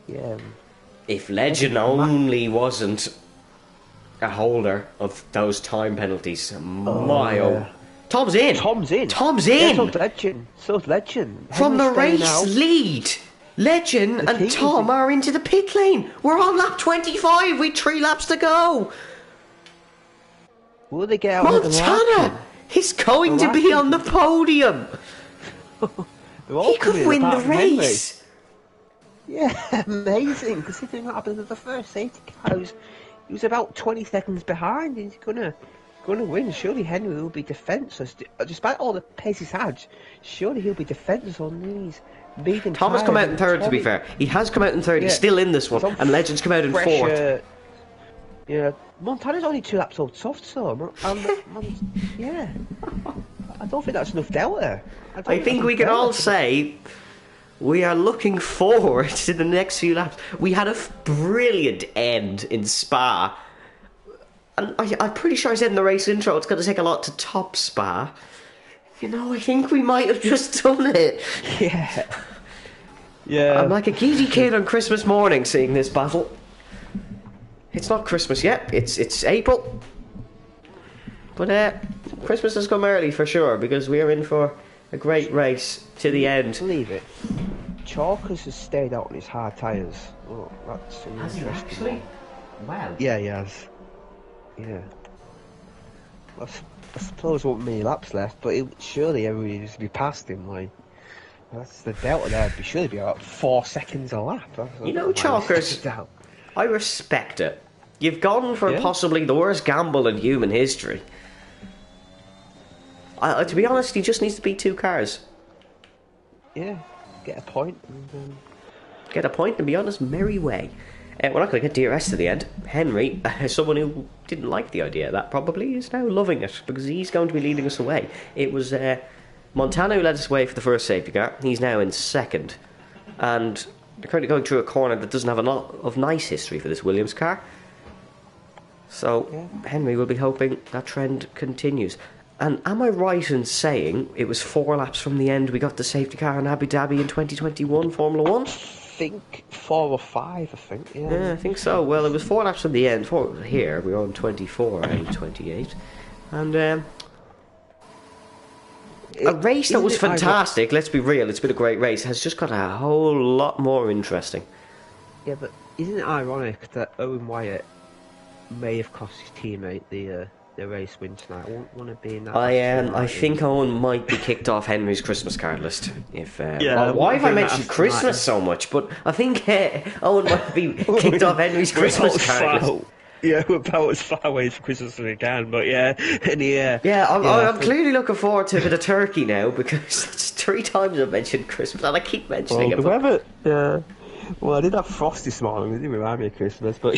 yeah, if Legend only wasn't a holder of those time penalties, Tom's in. Tom's in. Yeah, so's Legend. From the race lead. Legend and Tom are into the pit lane. We're on lap 25 with 3 laps to go. Will they get out Montana is going to be on the podium. He could win the race. Yeah, amazing. Considering what happened to the first safety car, he was about 20 seconds behind. He's gonna win. Surely Henry will be defenceless, despite all the pace he's had. Surely he'll be defenceless on these medium. Tom has come out in third. To be fair, he has come out in third. He's still in this one, and Legend's come out in fourth. Yeah, Montana's only 2 laps old soft, so yeah. I don't think that's enough delta. I think we can all say we are looking forward to the next few laps. We had a brilliant end in Spa. And I'm pretty sure I said in the race intro it's going to take a lot to top Spa. You know, I think we might have just done it. Yeah. I'm like a giddy kid on Christmas morning seeing this battle. It's not Christmas yet. It's April. But Christmas has come early for sure, because we are in for a great race to the end. Believe it. Chalkers has stayed out on his hard tyres. Oh, that's an has he actually? Wow. Yeah, he has. Yeah. I suppose there won't be many laps left, but surely everybody needs to be past him. Like, that's the delta there. It should be about 4 seconds a lap. You know, Chalkers, I respect it. You've gone for possibly the worst gamble in human history. To be honest, he just needs to beat 2 cars. Yeah, get a point. Get a point and be on his merry way. We're not going to get DRS to the end. Henry, someone who didn't like the idea of that, probably is now loving it, because he's going to be leading us away. It was Montana who led us away for the first safety car. He's now in second. And they're currently going through a corner that doesn't have a lot of nice history for this Williams car. So Henry will be hoping that trend continues. And am I right in saying it was 4 laps from the end we got the safety car in Abu Dhabi in 2021 Formula 1? I think 4 or 5, I think. Yeah, I think so. Well, it was 4 laps from the end. Here, we were on 24 out of 28. And a race that was fantastic, let's be real, it's been a great race, has just got a whole lot more interesting. Yeah, but isn't it ironic that Owen Wyatt may have cost his teammate the race win tonight? I won't want to be in that. I think Owen might be kicked off Henry's Christmas card list. Why have I mentioned Christmas so much? But I think Owen might be kicked off Henry's Christmas card list. Yeah, we're about as far away from Christmas as we can, but I'm clearly looking forward to a bit of turkey now, because it's 3 times I've mentioned Christmas and I keep mentioning it. The weather, well, I did have frost this morning. It didn't remind me of Christmas, but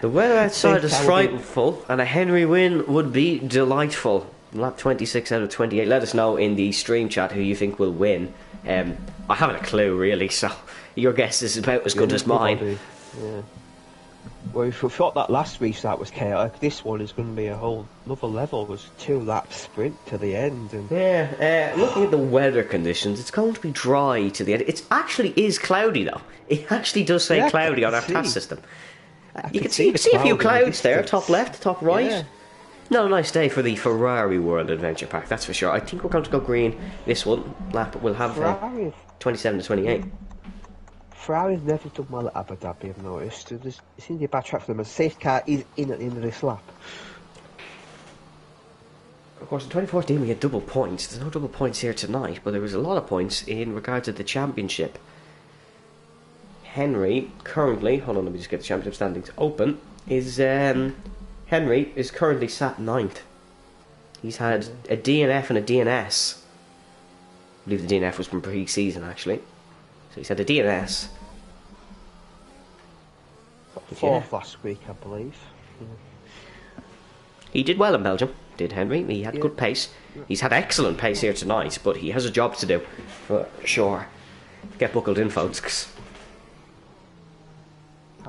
the weather outside is frightful, and a Henry win would be delightful. Lap 26 out of 28. Let us know in the stream chat who you think will win. I haven't a clue really, so your guess is about as good as mine. Yeah. Well, if we thought that last restart was chaotic, this one is going to be a whole another level. It was 2 lap sprint to the end. And looking at the weather conditions, it's going to be dry to the end. It actually is cloudy though. It actually does say cloudy on our task system. You can see a few clouds there, top left, top right. Yeah. Not a nice day for the Ferrari World Adventure Park, that's for sure. I think we're going to go green this one lap. We'll have 27 to 28. Ferrari's never done well at Abu Dhabi, I've noticed. It seems to be a bad track for them. A safe car is in at the end of this lap. Of course, in 2014 we had double points. There's no double points here tonight, but there was a lot of points in regard to the championship. Henry currently, hold on, let me just get the championship standings open, Henry is currently sat 9th. He's had a DNF and a DNS. I believe the DNF was from pre-season, actually. So he's had a DNS. 4th last week, I believe. He did well in Belgium, did Henry. He had good pace. He's had excellent pace here tonight, but he has a job to do, for sure. Get buckled in, folks.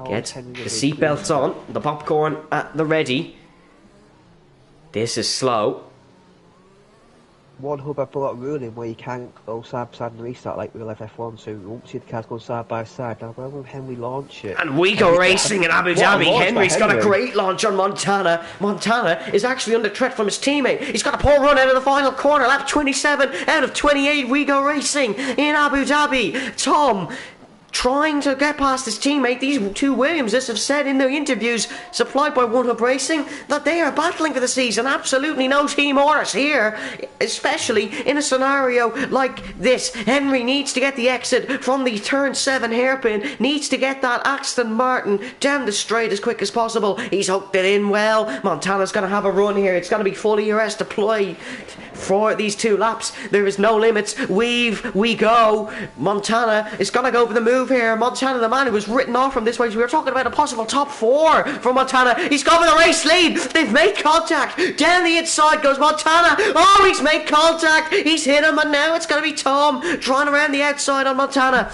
Get the seatbelts on, the popcorn at the ready. This is slow. One hub I've got ruling where you can't go side by side and restart like we left F1, so you won't see the cars going side by side. Now, where will Henry launch it? And we go racing in Abu Dhabi. Henry's got a great launch on Montana. Montana is actually under threat from his teammate. He's got a poor run out of the final corner. Lap 27 out of 28. We go racing in Abu Dhabi. Tom trying to get past his teammate. These two Williamses have said in their interviews supplied by One Hub Racing that they are battling for the season. Absolutely no team orders here, especially in a scenario like this. Henry needs to get the exit from the turn 7 hairpin, needs to get that Aston Martin down the straight as quick as possible. He's hooked it in well. Montana's going to have a run here. It's going to be full ERS deployed for these 2 laps. There is no limits. We go. Montana is going to go for the move here. Montana, the man who was written off from this race. We were talking about a possible top 4 for Montana. He's gone for the race lead. They've made contact. Down the inside goes Montana. Oh, he's made contact. He's hit him, and now it's going to be Tom trying around the outside on Montana.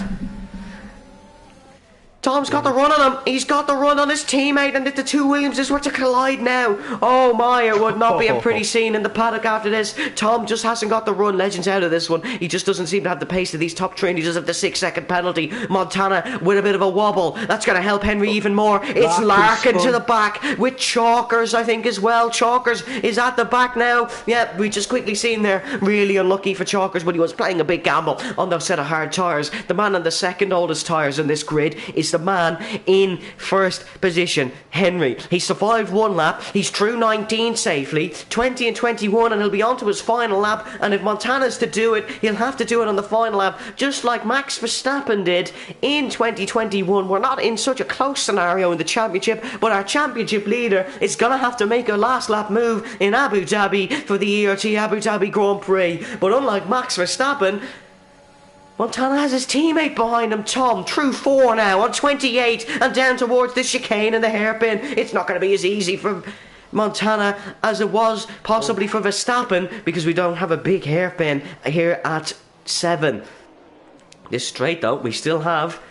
Tom's got the run on him. He's got the run on his teammate, and if the 2 Williamses were to collide now, oh my, it would not be a pretty scene in the paddock after this. Tom just hasn't got the run. Legends out of this one. He just doesn't seem to have the pace of these top 3, and he does have the 6-second penalty. Montana with a bit of a wobble. That's going to help Henry even more. It's Larkin to the back with Chalkers, I think, as well. Chalkers is at the back now. Yeah, we just quickly seen there. Really unlucky for Chalkers, but he was playing a big gamble on those set of hard tyres. The man on the second oldest tyres in this grid is the man in first position, Henry. He survived 1 lap. He's through 19 safely, 20 and 21, and he'll be on to his final lap. And if Montana's to do it, he'll have to do it on the final lap, just like Max Verstappen did in 2021. We're not in such a close scenario in the championship, but our championship leader is going to have to make a last lap move in Abu Dhabi for the ERT Abu Dhabi Grand Prix. But unlike Max Verstappen, Montana has his teammate behind him, Tom, through 4 now, on 28, and down towards the chicane and the hairpin. It's not going to be as easy for Montana as it was possibly for Verstappen, because we don't have a big hairpin here at 7. This straight, though, we still have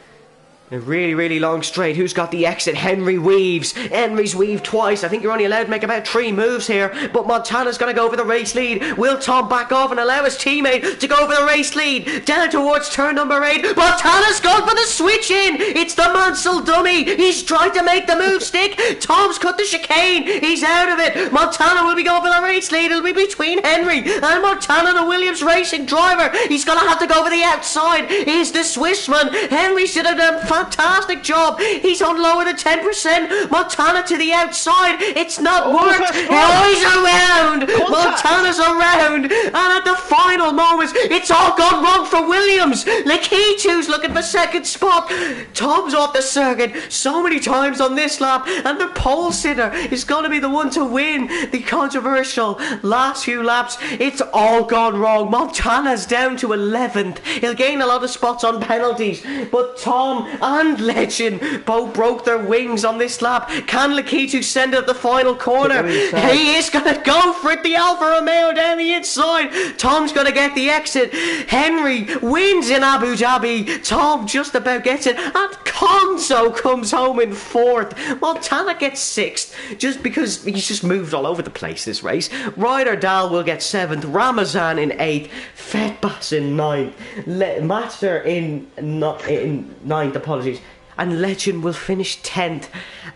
a really, really long straight. Who's got the exit? Henry weaves. Henry's weaved twice. I think you're only allowed to make about 3 moves here, but Montana's going to go for the race lead. Will Tom back off and allow his teammate to go for the race lead? Down towards turn number 8. Montana's gone for the switch in. It's the Mansell dummy. He's tried to make the move stick. Tom's cut the chicane. He's out of it. Montana will be going for the race lead. It'll be between Henry and Montana, the Williams racing driver. He's going to have to go for the outside. He's the Swissman. Henry should have done fantastic job. He's on lower than 10%. Montana to the outside. It's not worked. Oh, he's around. Montana's around. And at the final moments, it's all gone wrong for Williams. Lekitu's looking for second spot. Tom's off the circuit so many times on this lap, and the pole sitter is going to be the one to win the controversial last few laps. It's all gone wrong. Montana's down to 11th. He'll gain a lot of spots on penalties, but Tom and Legend both broke their wings on this lap. Can Lekitu send it at the final corner? He is going to go for it. The Alfa Romeo down the inside. Tom's going to get the exit. Henry wins in Abu Dhabi. Tom just about gets it, and Conzo comes home in 4th. Montana gets 6th just because he's just moved all over the place this race. Ryder Dahl will get 7th. Ramazan in 8th. Fetbas in 9th. Master in 9th, apologies. And Legend will finish 10th.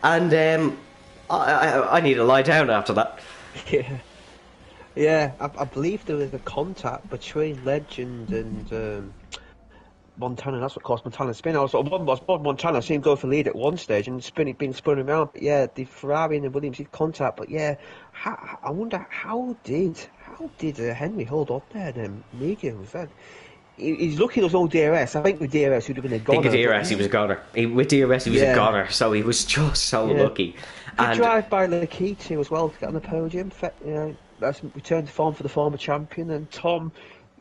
And I need to lie down after that. Yeah, I believe there was a contact between Legend and Montana. That's what caused Montana to spin. I was Montana. I seen him go for lead at one stage and being spun around. But yeah, the Ferrari and the Williams did contact. But yeah, I wonder how did Henry hold on there? Then medium was that. He's lucky there was no DRS. I think with DRS he would have been a goner. I think with DRS he was a goner. With DRS he was a goner, so he was just so lucky. Good drive by Lakitu as well to get on the podium. That's returned to form for the former champion, and Tom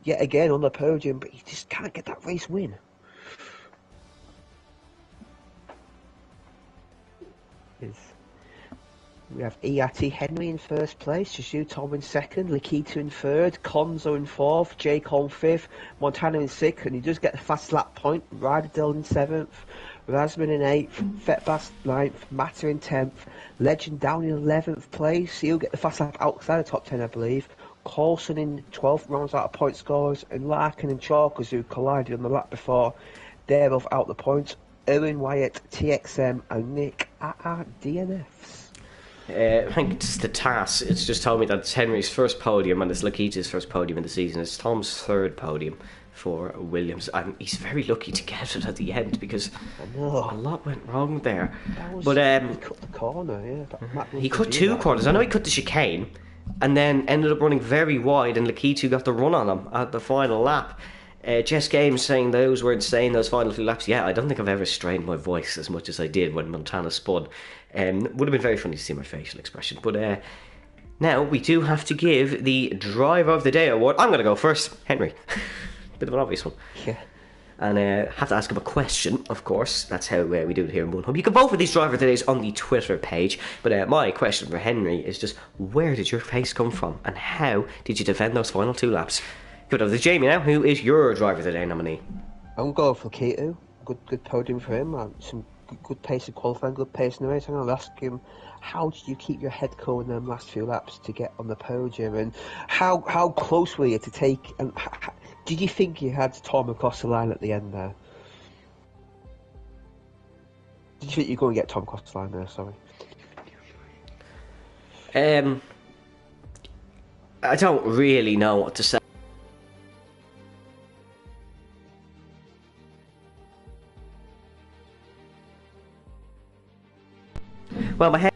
yet again on the podium, but he just can't get that race win. We have ERT Henry in first place, Jiu Tom in second, Lakitu in third, Konzo in fourth, Jake on fifth, Montana in sixth, and he does get the fast lap point, Ryderdale in seventh, Rasman in eighth, Fetbas ninth, Matter in 10th, Legend down in 11th place, he'll get the fast lap outside the top 10 I believe, Coulson in 12th rounds out of point scorers, and Larkin and Chalkers who collided on the lap before, they're both out the points, Owen Wyatt, TXM and Nick at DNFs. I think it's the TAS. It's just told me that it's Henry's first podium and it's Lakita's first podium in the season. It's Tom's third podium for Williams, and he's very lucky to get it at the end because a lot went wrong there. He cut the corner, he cut two corners. I know he cut the chicane, and then ended up running very wide, and Lakitu got the run on him at the final lap. Jess Games saying those were insane, those final few laps. Yeah, I don't think I've ever strained my voice as much as I did when Montana spun. Would have been very funny to see my facial expression. But now we do have to give the Driver of the Day award. I'm going to go first. Henry. Bit of an obvious one. Yeah. And have to ask him a question, of course. That's how we do it here in One Hub. You can vote for these Driver of the Days on the Twitter page. But my question for Henry is just, where did your pace come from? And how did you defend those final two laps? Good over to Jamie now. Who is your Driver of the Day nominee? I'm going for Keto. Good podium for him. Some good pace of qualifying, good pace in the race. I'm going to ask him, how did you keep your head cool in them last few laps to get on the podium? And how close were you to take... And did you think you had Tom across the line at the end there? Did you think you were going to get Tom across the line there? Sorry. I don't really know what to say. Well, my head...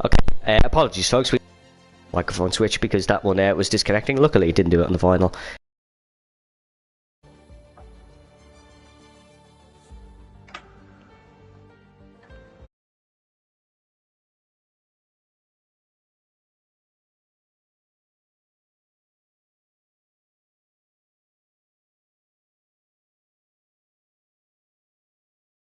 Okay, apologies folks, we microphone switch because that one was disconnecting. Luckily it didn't do it on the vinyl.